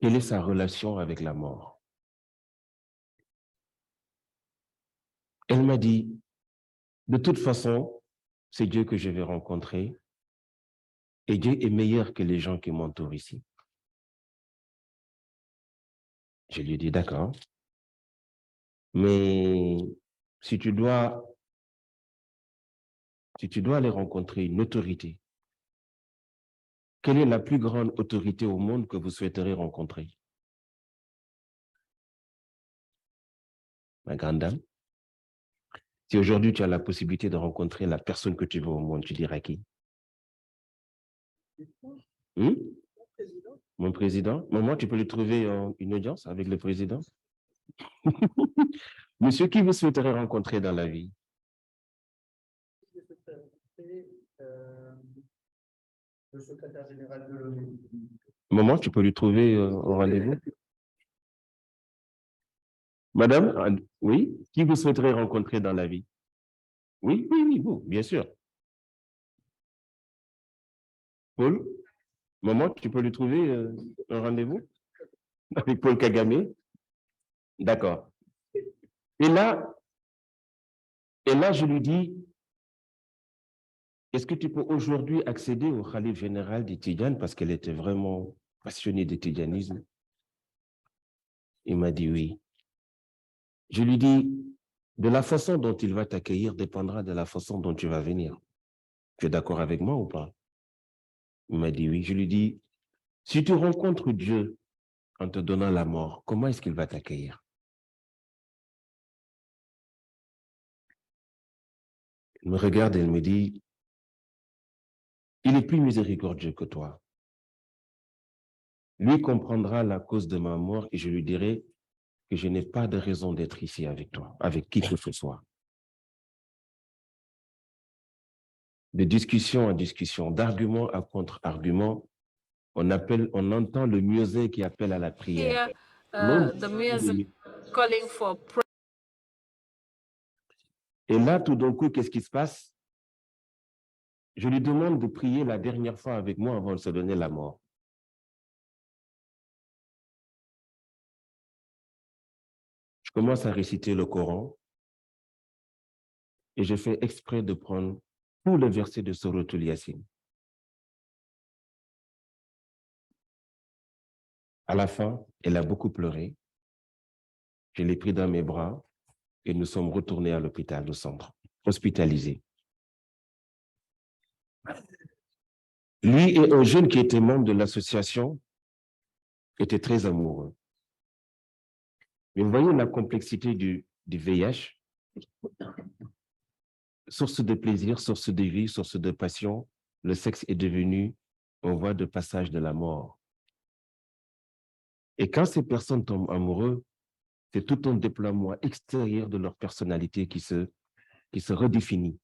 quelle est sa relation avec la mort. Elle m'a dit, de toute façon, c'est Dieu que je vais rencontrer et Dieu est meilleur que les gens qui m'entourent ici. Je lui ai dit, d'accord, mais si tu dois aller rencontrer une autorité, quelle est la plus grande autorité au monde que vous souhaiteriez rencontrer? Ma grande dame, si aujourd'hui tu as la possibilité de rencontrer la personne que tu veux au monde, tu diras qui? Mon président? Maman, tu peux lui trouver une audience avec le président? Monsieur, qui vous souhaiterait rencontrer dans la vie? Le secrétaire général de l'ONU. Maman, tu peux lui trouver un rendez-vous? Madame, oui? Qui vous souhaiterait rencontrer dans la vie? Oui, vous, bien sûr. Paul? Maman, tu peux lui trouver un rendez-vous? Avec Paul Kagame? D'accord. Et là, je lui dis, est-ce que tu peux aujourd'hui accéder au khalife général des Tidjanes parce qu'elle était vraiment passionnée de tidjanisme? Il m'a dit oui. Je lui dis, de la façon dont il va t'accueillir dépendra de la façon dont tu vas venir. Tu es d'accord avec moi ou pas? Il m'a dit oui. Je lui dis, si tu rencontres Dieu en te donnant la mort, comment est-ce qu'il va t'accueillir? Elle me regarde et elle me dit, il est plus miséricordieux que toi. Lui comprendra la cause de ma mort et je lui dirai que je n'ai pas de raison d'être ici avec toi, avec qui que ce soit. De discussion en discussion, d'argument à contre-argument, on entend le muezzin qui appelle à la prière. Et là, tout d'un coup, qu'est-ce qui se passe? Je lui demande de prier la dernière fois avec moi avant de se donner la mort. Je commence à réciter le Coran et je fais exprès de prendre tous les versets de Souratul Yasin. À la fin, elle a beaucoup pleuré. Je l'ai pris dans mes bras et nous sommes retournés à l'hôpital, au centre, hospitalisés. Lui et un jeune qui était membre de l'association étaient très amoureux. Mais vous voyez la complexité du VIH, source de plaisir, source de vie, source de passion, le sexe est devenu une voie de passage de la mort. Et quand ces personnes tombent amoureuses, c'est tout un déploiement extérieur de leur personnalité qui se redéfinit.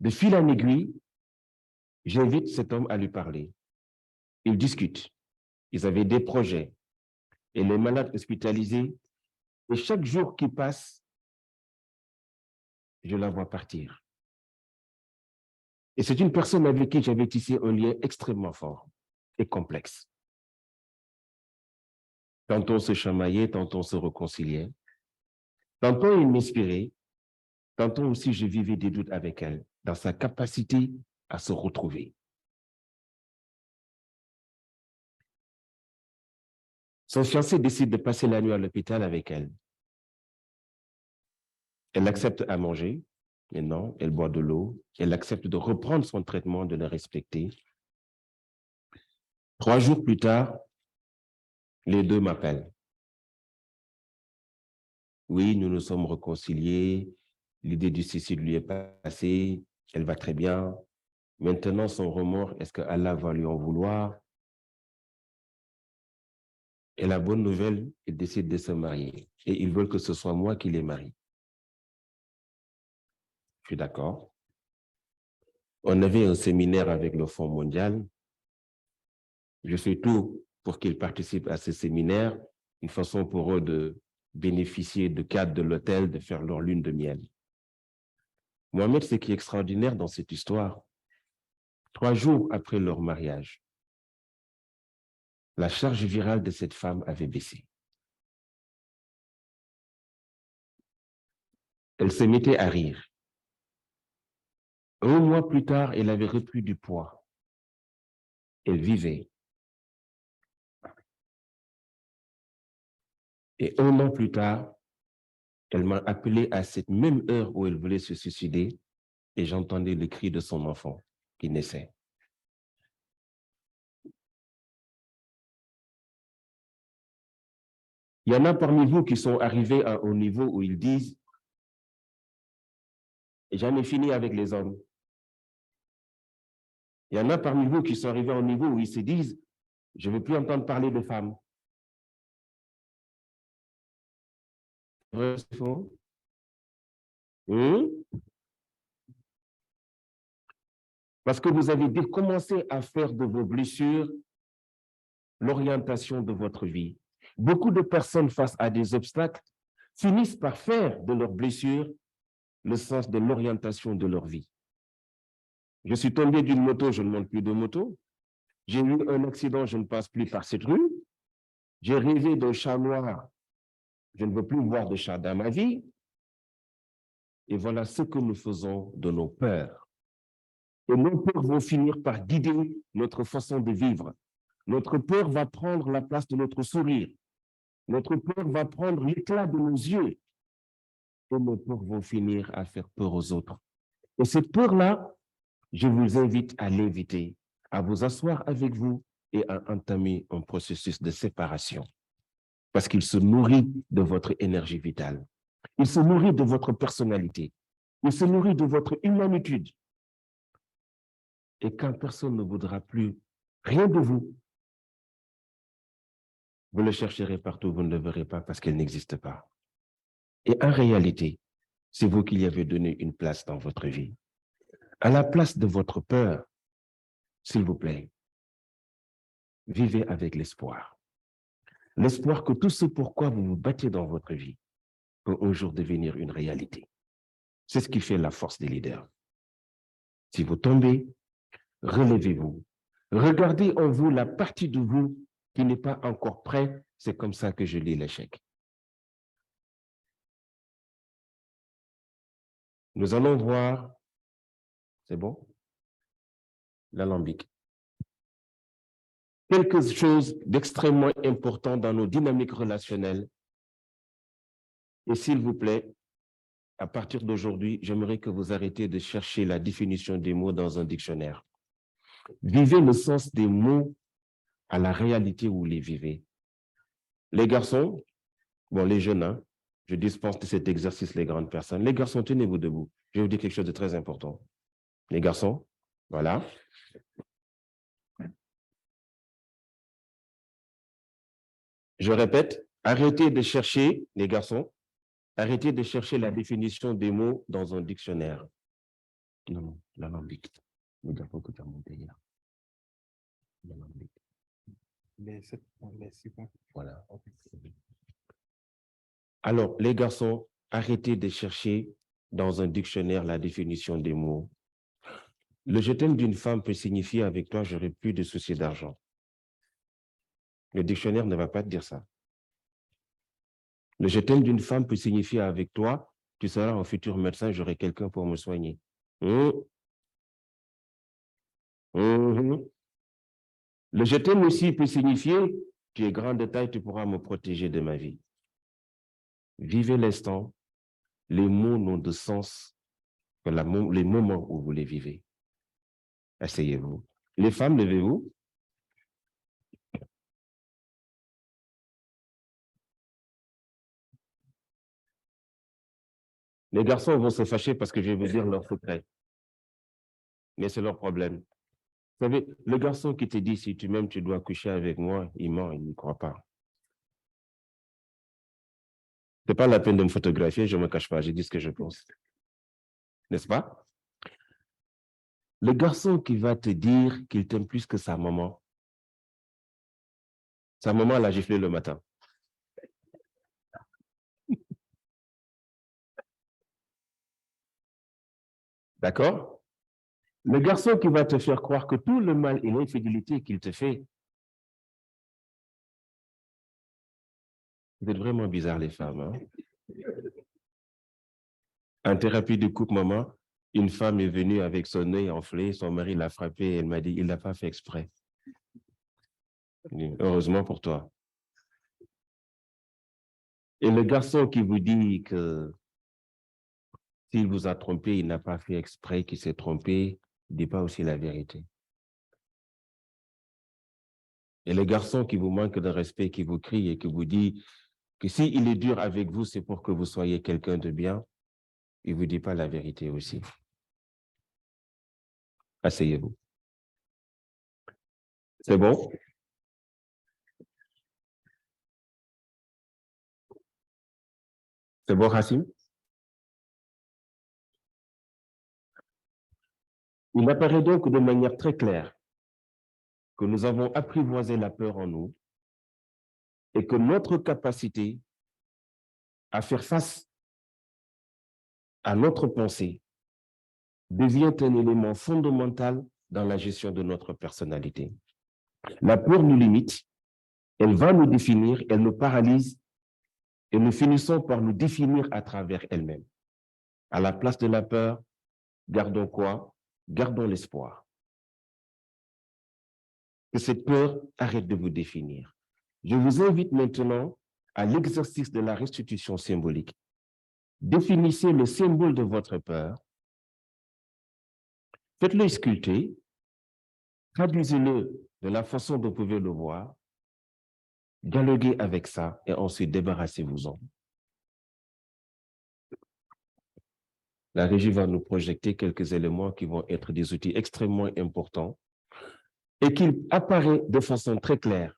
De fil en aiguille, j'invite cet homme à lui parler. Ils discutent. Ils avaient des projets. Et les malades hospitalisés, et chaque jour qui passe, je la vois partir. Et c'est une personne avec qui j'avais tissé un lien extrêmement fort et complexe. Tantôt on se chamaillait, tantôt on se réconciliait. Tantôt il m'inspirait, tantôt aussi je vivais des doutes avec elle, dans sa capacité à se retrouver. Son fiancé décide de passer la nuit à l'hôpital avec elle. Elle accepte à manger, mais non, elle boit de l'eau. Elle accepte de reprendre son traitement, de le respecter. 3 jours plus tard, les deux m'appellent. Oui, nous nous sommes réconciliés. L'idée du suicide lui est passée. Elle va très bien. Maintenant, son remords, est-ce que Allah va lui en vouloir? Et la bonne nouvelle, ils décident de se marier. Et ils veulent que ce soit moi qui les marie. Je suis d'accord. On avait un séminaire avec le Fonds mondial. Je fais tout pour qu'ils participent à ce séminaire, une façon pour eux de bénéficier de cadre de l'hôtel, de faire leur lune de miel. Mohamed, ce qui est extraordinaire dans cette histoire, 3 jours après leur mariage, la charge virale de cette femme avait baissé. Elle se mettait à rire. 1 mois plus tard, elle avait repris du poids. Elle vivait. Et 1 an plus tard, elle m'a appelé à cette même heure où elle voulait se suicider et j'entendais le cri de son enfant qui naissait. Il y en a parmi vous qui sont arrivés au niveau où ils disent « J'en ai fini avec les hommes ». Il y en a parmi vous qui sont arrivés au niveau où ils se disent « Je ne veux plus entendre parler de femmes ». C'est faux? Parce que vous avez commencé à faire de vos blessures l'orientation de votre vie. Beaucoup de personnes face à des obstacles finissent par faire de leurs blessures le sens de l'orientation de leur vie. Je suis tombé d'une moto, je ne monte plus de moto. J'ai eu un accident, je ne passe plus par cette rue. J'ai rêvé d'un chat noir. Je ne veux plus voir de chat dans ma vie. Et voilà ce que nous faisons de nos peurs. Et nos peurs vont finir par guider notre façon de vivre. Notre peur va prendre la place de notre sourire. Notre peur va prendre l'éclat de nos yeux. Et nos peurs vont finir à faire peur aux autres. Et cette peur-là, je vous invite à l'éviter, à vous asseoir avec vous et à entamer un processus de séparation. Parce qu'il se nourrit de votre énergie vitale. Il se nourrit de votre personnalité. Il se nourrit de votre humanitude. Et quand personne ne voudra plus rien de vous, vous le chercherez partout, vous ne le verrez pas parce qu'il n'existe pas. Et en réalité, c'est vous qui lui avez donné une place dans votre vie. À la place de votre peur, s'il vous plaît, vivez avec l'espoir. L'espoir que tout ce pourquoi vous vous battez dans votre vie peut un jour devenir une réalité. C'est ce qui fait la force des leaders. Si vous tombez, relevez-vous. Regardez en vous la partie de vous qui n'est pas encore prête. C'est comme ça que je lis l'échec. Nous allons voir, c'est bon? L'alambic. Quelque chose d'extrêmement important dans nos dynamiques relationnelles. Et s'il vous plaît, à partir d'aujourd'hui, j'aimerais que vous arrêtiez de chercher la définition des mots dans un dictionnaire. Vivez le sens des mots à la réalité où vous les vivez. Les garçons, bon, les jeunes, hein, je dispense de cet exercice les grandes personnes. Les garçons, tenez-vous debout. Je vais vous dire quelque chose de très important. Les garçons, voilà. Je répète, arrêtez de chercher, les garçons, arrêtez de chercher la définition des mots dans un dictionnaire. Non, l'alambic. Nous devons que tu as monté hier. L'alambic. Voilà. Alors, les garçons, arrêtez de chercher dans un dictionnaire la définition des mots. Le je t'aime d'une femme peut signifier avec toi, j'aurai plus de soucis d'argent. Le dictionnaire ne va pas te dire ça. Le je t'aime d'une femme peut signifier avec toi, tu seras un futur médecin, j'aurai quelqu'un pour me soigner. Le je t'aime aussi peut signifier, tu es grand de taille, tu pourras me protéger de ma vie. Vivez l'instant. Les mots n'ont de sens que les moments où vous les vivez. Asseyez-vous. Les femmes, levez-vous. Les garçons vont se fâcher parce que je vais vous dire leur secret. Mais c'est leur problème. Vous savez, le garçon qui te dit, si tu m'aimes, tu dois coucher avec moi, il ment, il n'y croit pas. Ce n'est pas la peine de me photographier, je ne me cache pas, je dis ce que je pense. N'est-ce pas? Le garçon qui va te dire qu'il t'aime plus que sa maman l'a giflé le matin. D'accord? Le garçon qui va te faire croire que tout le mal et l'infidélité qu'il te fait, vous êtes vraiment bizarres les femmes. Hein? En thérapie de couple, maman, une femme est venue avec son œil enflé, son mari l'a frappé et elle m'a dit, il ne l'a pas fait exprès. Heureusement pour toi. Et le garçon qui vous dit que s'il vous a trompé, il n'a pas fait exprès, qu'il s'est trompé, ne dit pas aussi la vérité. Et le garçon qui vous manque de respect, qui vous crie et qui vous dit que s'il est dur avec vous, c'est pour que vous soyez quelqu'un de bien, il ne vous dit pas la vérité aussi. Asseyez-vous. C'est bon? C'est bon, Hassim? Il apparaît donc de manière très claire que nous avons apprivoisé la peur en nous et que notre capacité à faire face à notre pensée devient un élément fondamental dans la gestion de notre personnalité. La peur nous limite, elle va nous définir, elle nous paralyse et nous finissons par nous définir à travers elle-même. À la place de la peur, gardons quoi? Gardons l'espoir. Que cette peur arrête de vous définir. Je vous invite maintenant à l'exercice de la restitution symbolique. Définissez le symbole de votre peur. Faites-le sculpter. Traduisez-le de la façon dont vous pouvez le voir. Dialoguez avec ça et ensuite débarrassez-vous-en. La régie va nous projeter quelques éléments qui vont être des outils extrêmement importants et qui apparaissent de façon très claire.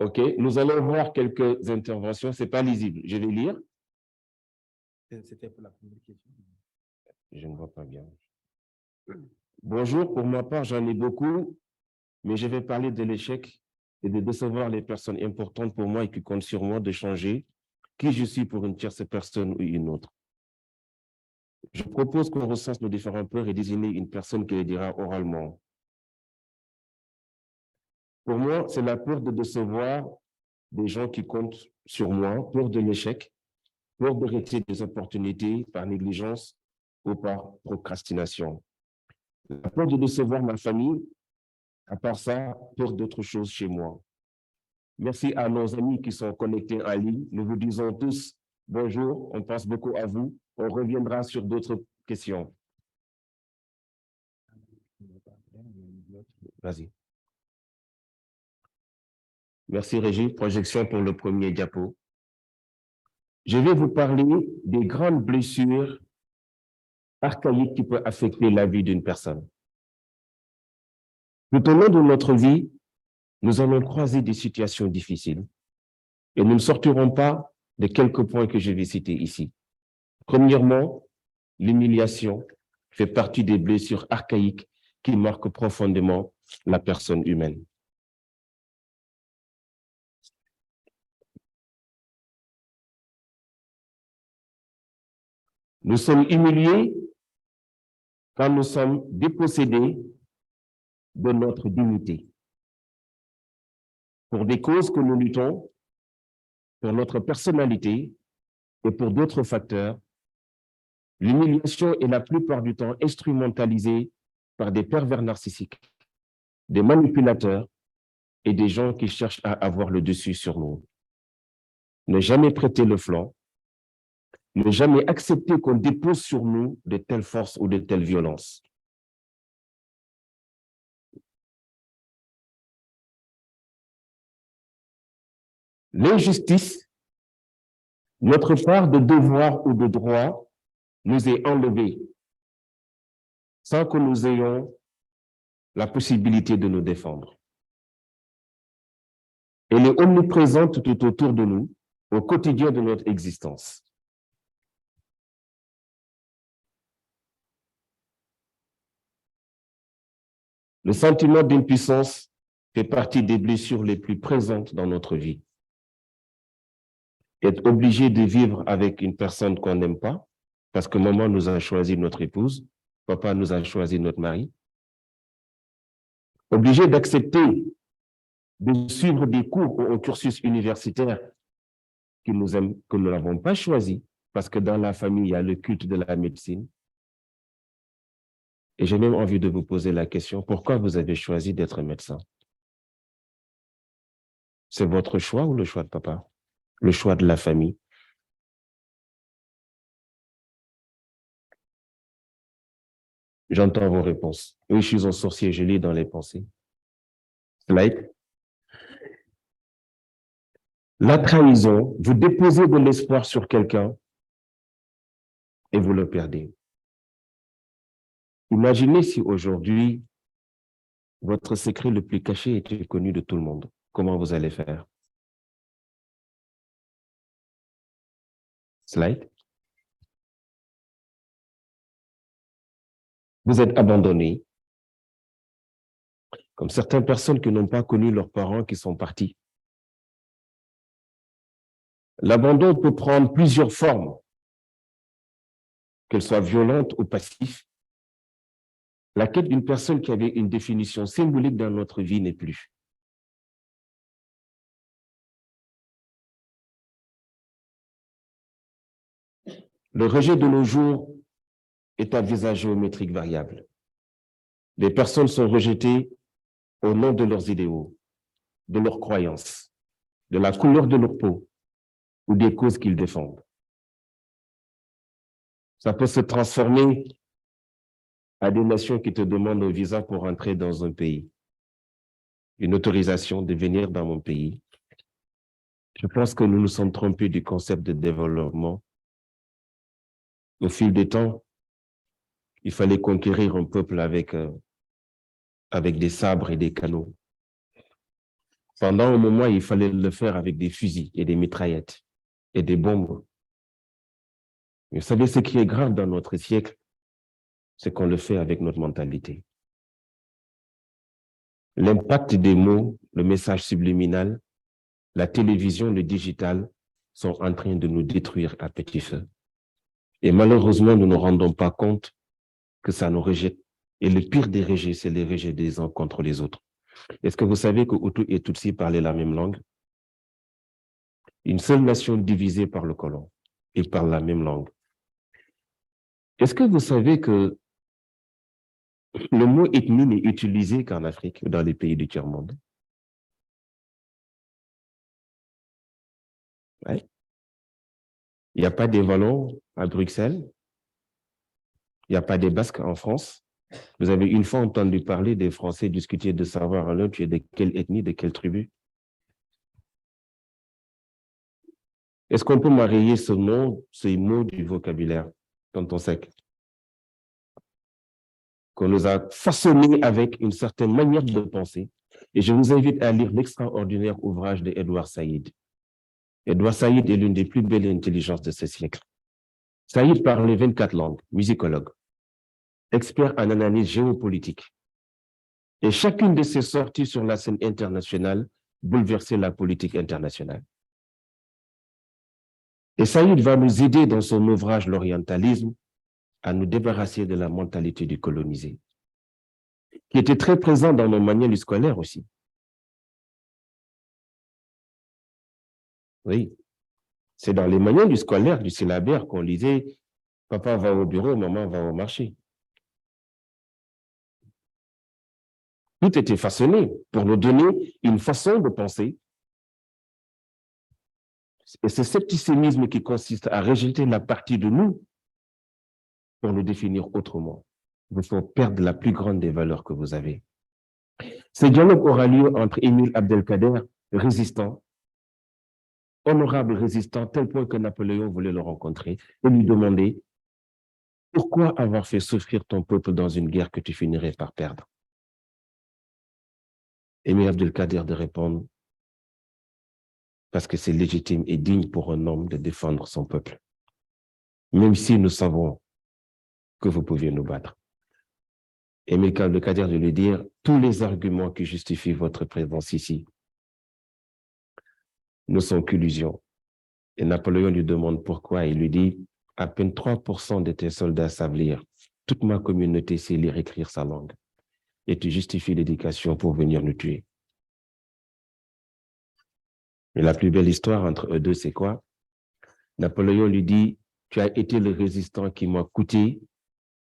OK, nous allons voir quelques interventions. Ce n'est pas lisible. Je vais lire. C'était pour la première question. Je ne vois pas bien. Bonjour, pour ma part, j'en ai beaucoup, mais je vais parler de l'échec et de décevoir les personnes importantes pour moi et qui comptent sur moi de changer qui je suis pour une tierce personne ou une autre. Je propose qu'on recense nos différentes peurs et désigner une personne qui les dira oralement. Pour moi, c'est la peur de décevoir des gens qui comptent sur moi, peur de l'échec, peur de rater des opportunités par négligence ou par procrastination. La peur de décevoir ma famille, à part ça, peur d'autres choses chez moi. Merci à nos amis qui sont connectés en ligne. Nous vous disons tous bonjour, on pense beaucoup à vous. On reviendra sur d'autres questions. Vas-y. Merci Régie. Projection pour le premier diapo. Je vais vous parler des grandes blessures archaïques qui peuvent affecter la vie d'une personne. Tout au long de notre vie, nous allons croiser des situations difficiles et nous ne sortirons pas de quelques points que je vais citer ici. Premièrement, l'humiliation fait partie des blessures archaïques qui marquent profondément la personne humaine. Nous sommes humiliés quand nous sommes dépossédés de notre dignité. pour des causes que nous luttons, pour notre personnalité et pour d'autres facteurs, l'humiliation est la plupart du temps instrumentalisée par des pervers narcissiques, des manipulateurs et des gens qui cherchent à avoir le dessus sur nous. Ne jamais prêter le flanc, ne jamais accepter qu'on dépose sur nous de telles forces ou de telles violences. L'injustice, notre part de devoir ou de droit, nous est enlevée sans que nous ayons la possibilité de nous défendre. Elle est omniprésente tout autour de nous, au quotidien de notre existence. Le sentiment d'impuissance fait partie des blessures les plus présentes dans notre vie. Être obligé de vivre avec une personne qu'on n'aime pas, parce que maman nous a choisi notre épouse, papa nous a choisi notre mari. Obligé d'accepter de suivre des cours ou un cursus universitaire que nous n'avons pas choisi, parce que dans la famille, il y a le culte de la médecine. Et j'ai même envie de vous poser la question, pourquoi vous avez choisi d'être médecin? C'est votre choix ou le choix de papa? Le choix de la famille? J'entends vos réponses. Oui, je suis un sorcier, je lis dans les pensées. Slide. La trahison, vous déposez de l'espoir sur quelqu'un et vous le perdez. Imaginez si aujourd'hui, votre secret le plus caché était connu de tout le monde. Comment vous allez faire? Slide. Vous êtes abandonné, comme certaines personnes qui n'ont pas connu leurs parents qui sont partis. L'abandon peut prendre plusieurs formes, qu'elles soient violentes ou passives. La quête d'une personne qui avait une définition symbolique dans notre vie n'est plus. Le rejet de nos jours est à visage géométrique variable. Les personnes sont rejetées au nom de leurs idéaux, de leurs croyances, de la couleur de leur peau ou des causes qu'ils défendent. Ça peut se transformer à des nations qui te demandent un visa pour entrer dans un pays, une autorisation de venir dans mon pays. Je pense que nous nous sommes trompés du concept de développement. Au fil des temps, il fallait conquérir un peuple avec des sabres et des canons. Pendant un moment, il fallait le faire avec des fusils et des mitraillettes et des bombes. Vous savez, ce qui est grave dans notre siècle, c'est qu'on le fait avec notre mentalité. L'impact des mots, le message subliminal, la télévision, le digital sont en train de nous détruire à petit feu. Et malheureusement, nous ne nous rendons pas compte que ça nous rejette. Et le pire des rejets, c'est les rejets des uns contre les autres. Est-ce que vous savez que Hutu et Tutsi parlaient la même langue? Une seule nation divisée par le colon. Ils parlent la même langue. Est-ce que vous savez que le mot ethnie n'est utilisé qu'en Afrique, dans les pays du tiers-monde? Ouais. Il n'y a pas des Wallons à Bruxelles. Il n'y a pas des Basques en France. Vous avez une fois entendu parler des Français discuter de savoir alors tu es de quelle ethnie, de quelle tribu? Est-ce qu'on peut marier ce nom, ces mots du vocabulaire, tonton Sec? Qu'on nous a façonné avec une certaine manière de penser. Et je vous invite à lire l'extraordinaire ouvrage de Edward Said. Edward Said est l'une des plus belles intelligences de ce siècle. Said parlait 24 langues, musicologue, expert en analyse géopolitique. Et chacune de ses sorties sur la scène internationale bouleversait la politique internationale. Et Said va nous aider dans son ouvrage L'orientalisme à nous débarrasser de la mentalité du colonisé, qui était très présent dans nos manuels scolaires aussi. Oui. C'est dans les manuels du scolaire, du syllabaire qu'on lisait « Papa va au bureau, maman va au marché ». Tout était façonné pour nous donner une façon de penser. Et c'est ce scepticisme qui consiste à rejeter la partie de nous pour nous définir autrement. Vous faut perdre la plus grande des valeurs que vous avez. Ce dialogue aura lieu entre Émile Abdelkader, résistant, honorable résistant, tel point que Napoléon voulait le rencontrer et lui demander « Pourquoi avoir fait souffrir ton peuple dans une guerre que tu finirais par perdre ?» Émile Abdelkader de répondre « Parce que c'est légitime et digne pour un homme de défendre son peuple, même si nous savons que vous pouviez nous battre. » Émile Abdelkader de lui dire « Tous les arguments qui justifient votre présence ici ne sont qu'illusions. » Et Napoléon lui demande pourquoi. Il lui dit « À peine 3% de tes soldats savent lire. Toute ma communauté sait lire et écrire sa langue. Et tu justifies l'éducation pour venir nous tuer. » Mais la plus belle histoire entre eux deux, c'est quoi? Napoléon lui dit « Tu as été le résistant qui m'a coûté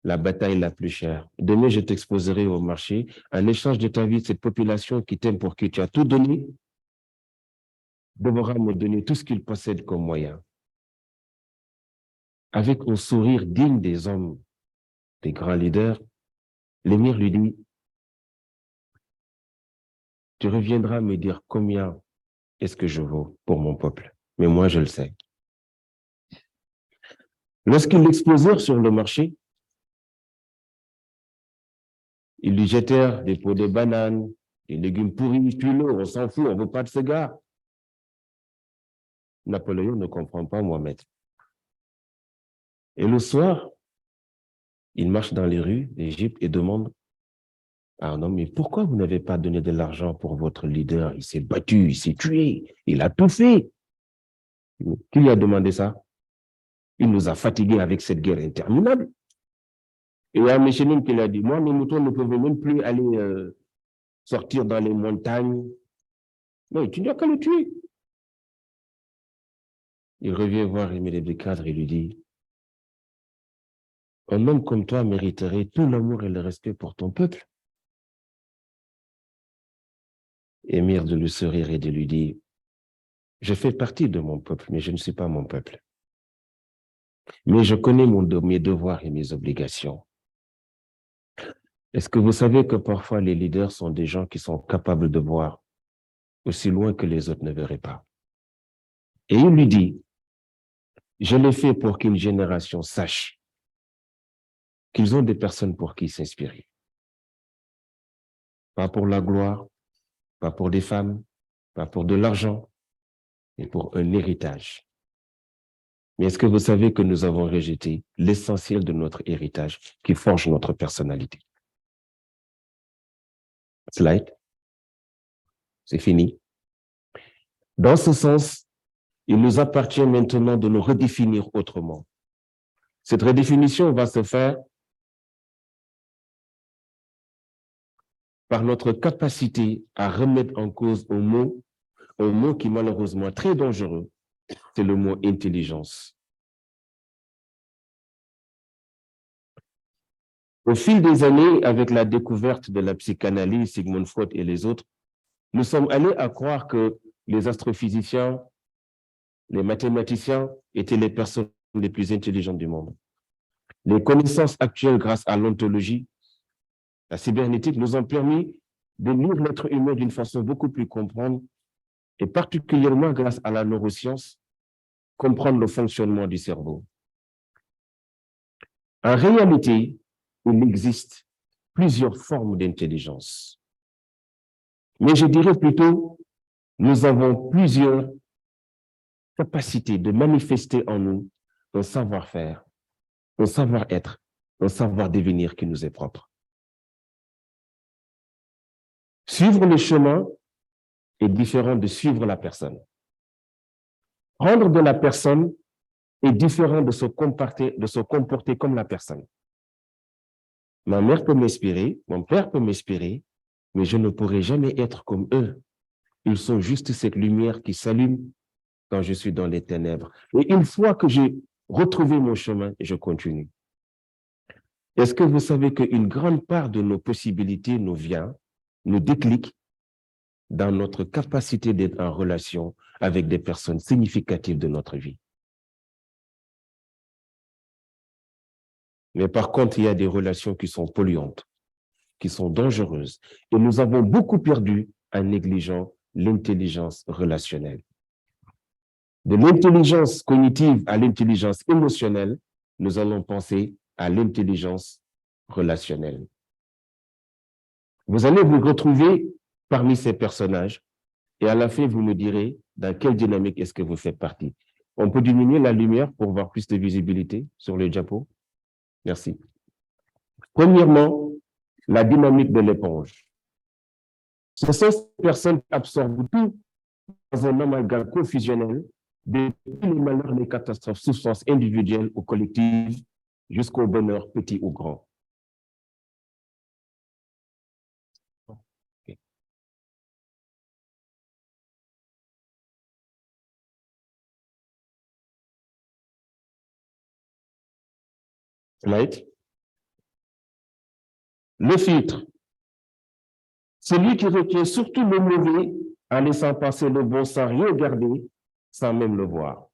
la bataille la plus chère. Demain, je t'exposerai au marché. En échange de ta vie, cette population qui t'aime pour qui tu as tout donné devra me donner tout ce qu'il possède comme moyen. » Avec un sourire digne des hommes, des grands leaders, l'émir lui dit « Tu reviendras me dire combien est-ce que je vaux pour mon peuple, mais moi je le sais. » Lorsqu'ils l'exposèrent sur le marché, ils lui jetèrent des pots de bananes, des légumes pourris, tue-le, on s'en fout, on ne veut pas de ce gars. Napoléon ne comprend pas Mohamed. Et le soir, il marche dans les rues d'Égypte et demande à un homme, mais pourquoi vous n'avez pas donné de l'argent pour votre leader? Il s'est battu, il s'est tué, il a tout fait. Qui lui a demandé ça? Il nous a fatigués avec cette guerre interminable. Et il y a un Méchénim qui lui a dit, moi, mes moutons ne peuvent même plus aller sortir dans les montagnes. Non, tu n'as qu'à le tuer. Il revient voir Émile Abdelkader et lui dit, un homme comme toi mériterait tout l'amour et le respect pour ton peuple. Émir de lui sourire et de lui dire, je fais partie de mon peuple, mais je ne suis pas mon peuple. Mais je connais mes devoirs et mes obligations. Est-ce que vous savez que parfois les leaders sont des gens qui sont capables de voir aussi loin que les autres ne verraient pas? Et il lui dit, je l'ai fait pour qu'une génération sache qu'ils ont des personnes pour qui s'inspirer. Pas pour la gloire, pas pour des femmes, pas pour de l'argent, mais pour un héritage. Mais est-ce que vous savez que nous avons rejeté l'essentiel de notre héritage qui forge notre personnalité? Slide. C'est fini. Dans ce sens, il nous appartient maintenant de nous redéfinir autrement. Cette redéfinition va se faire par notre capacité à remettre en cause un mot qui malheureusement est très dangereux, c'est le mot intelligence. Au fil des années, avec la découverte de la psychanalyse, Sigmund Freud et les autres, nous sommes allés à croire que les astrophysiciens, les mathématiciens étaient les personnes les plus intelligentes du monde. Les connaissances actuelles grâce à l'ontologie, la cybernétique, nous ont permis de lire l'être humain d'une façon beaucoup plus comprendre, et particulièrement grâce à la neuroscience, comprendre le fonctionnement du cerveau. En réalité, il existe plusieurs formes d'intelligence. Mais je dirais plutôt, nous avons plusieurs capacités de manifester en nous un savoir-faire, un savoir-être, un savoir-devenir qui nous est propre. Suivre le chemin est différent de suivre la personne. Prendre de la personne est différent de se comporter comme la personne. Ma mère peut m'inspirer, mon père peut m'inspirer, mais je ne pourrai jamais être comme eux. Ils sont juste cette lumière qui s'allume quand je suis dans les ténèbres. Et une fois que j'ai retrouvé mon chemin, je continue. Est-ce que vous savez qu'une grande part de nos possibilités nous vient, nous déclic dans notre capacité d'être en relation avec des personnes significatives de notre vie? Mais par contre, il y a des relations qui sont polluantes, qui sont dangereuses. Et nous avons beaucoup perdu en négligeant l'intelligence relationnelle. De l'intelligence cognitive à l'intelligence émotionnelle, nous allons penser à l'intelligence relationnelle. Vous allez vous retrouver parmi ces personnages et à la fin, vous me direz dans quelle dynamique est-ce que vous faites partie. On peut diminuer la lumière pour voir plus de visibilité sur le diapo? Merci. Premièrement, la dynamique de l'éponge. Ce sont ces personnes qui absorbent tout dans un amalgame confusionnel, depuis les malheurs, les catastrophes, souffrances individuelles ou collectives, jusqu'au bonheur petit ou grand. Okay. Slide. Le filtre. Celui qui retient surtout le mauvais en laissant passer le bon sans rien garder, sans même le voir.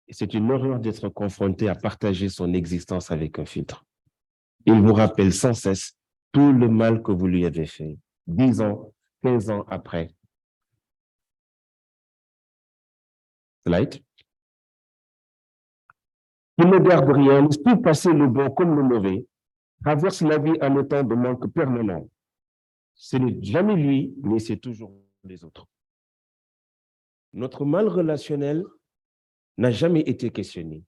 Et c'est une horreur d'être confronté à partager son existence avec un filtre. Il vous rappelle sans cesse tout le mal que vous lui avez fait, 10 ans, 15 ans après. Slide. Il ne garde rien, laisse tout passer le bon comme le mauvais, traverse la vie en étant de manque permanent. Ce n'est jamais lui, mais c'est toujours les autres. Notre mal relationnel n'a jamais été questionné.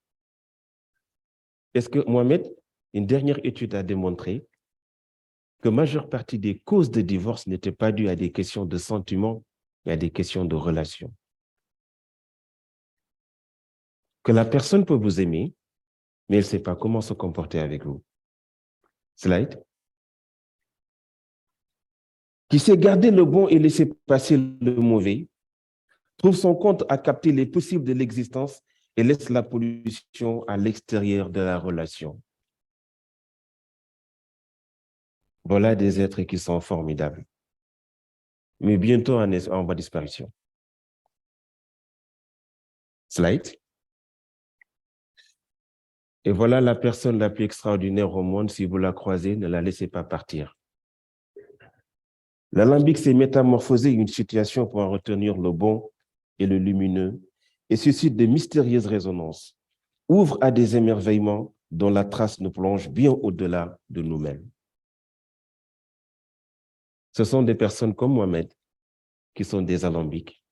Est-ce que, Mohamed, une dernière étude a démontré que la majeure partie des causes de divorce n'étaient pas dues à des questions de sentiments, mais à des questions de relations. Que la personne peut vous aimer, mais elle ne sait pas comment se comporter avec vous. Slide. Qui sait garder le bon et laisser passer le mauvais, trouve son compte à capter les possibles de l'existence et laisse la pollution à l'extérieur de la relation. Voilà des êtres qui sont formidables, mais bientôt en voie de disparition. Slide. Et voilà la personne la plus extraordinaire au monde. Si vous la croisez, ne la laissez pas partir. L'alambic s'est métamorphosé une situation pour en retenir le bon et le lumineux et suscite de mystérieuses résonances, ouvre à des émerveillements dont la trace nous plonge bien au-delà de nous-mêmes. Ce sont des personnes comme Mohamed qui sont des alambics.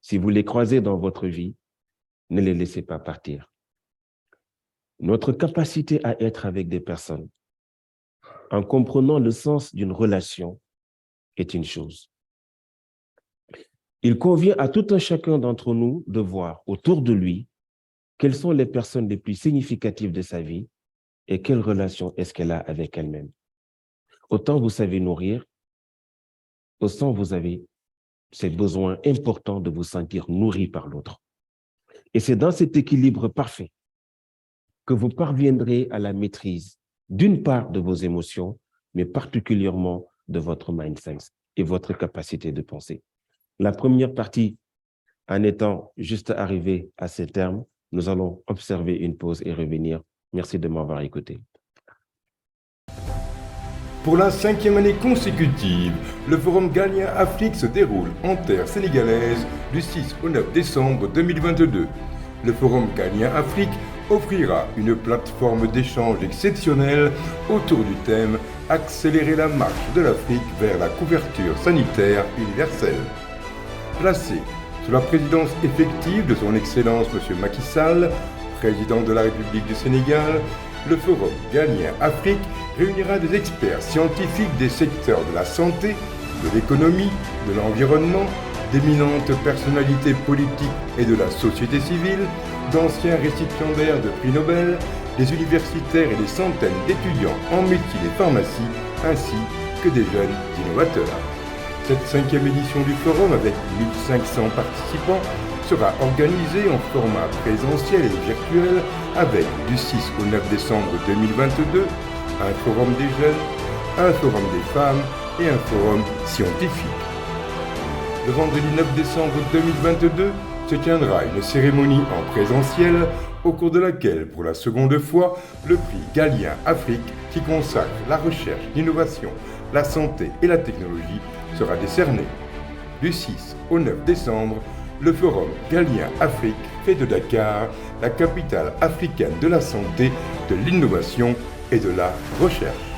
Si vous les croisez dans votre vie, ne les laissez pas partir. Notre capacité à être avec des personnes, en comprenant le sens d'une relation, est une chose. Il convient à tout un chacun d'entre nous de voir autour de lui quelles sont les personnes les plus significatives de sa vie et quelle relation est-ce qu'elle a avec elle-même. Autant vous savez nourrir, autant vous avez ces besoins importants de vous sentir nourri par l'autre. Et c'est dans cet équilibre parfait que vous parviendrez à la maîtrise d'une part de vos émotions, mais particulièrement de votre mindset et votre capacité de penser. La première partie, en étant juste arrivé à ces termes, nous allons observer une pause et revenir. Merci de m'avoir écouté. Pour la 5e année consécutive, le Forum Ghalien Afrique se déroule en terre sénégalaise du 6 au 9 décembre 2022. Le Forum Ghalien Afrique offrira une plateforme d'échange exceptionnelle autour du thème « Accélérer la marche de l'Afrique vers la couverture sanitaire universelle ». Placé sous la présidence effective de son Excellence M. Macky Sall, président de la République du Sénégal, le Forum Ghalien Afrique réunira des experts scientifiques des secteurs de la santé, de l'économie, de l'environnement, d'éminentes personnalités politiques et de la société civile, d'anciens récipiendaires de prix Nobel, des universitaires et des centaines d'étudiants en médecine et pharmacie, ainsi que des jeunes innovateurs. Cette 5e édition du forum, avec 1500 participants, sera organisée en format présentiel et virtuel avec, du 6 au 9 décembre 2022, un forum des jeunes, un forum des femmes et un forum scientifique. Le vendredi 9 décembre 2022 se tiendra une cérémonie en présentiel au cours de laquelle, pour la seconde fois, le prix Galien Afrique, qui consacre la recherche, l'innovation, la santé et la technologie, sera décerné. Du 6 au 9 décembre, le forum Galien Afrique fait de Dakar la capitale africaine de la santé, de l'innovation et de la recherche.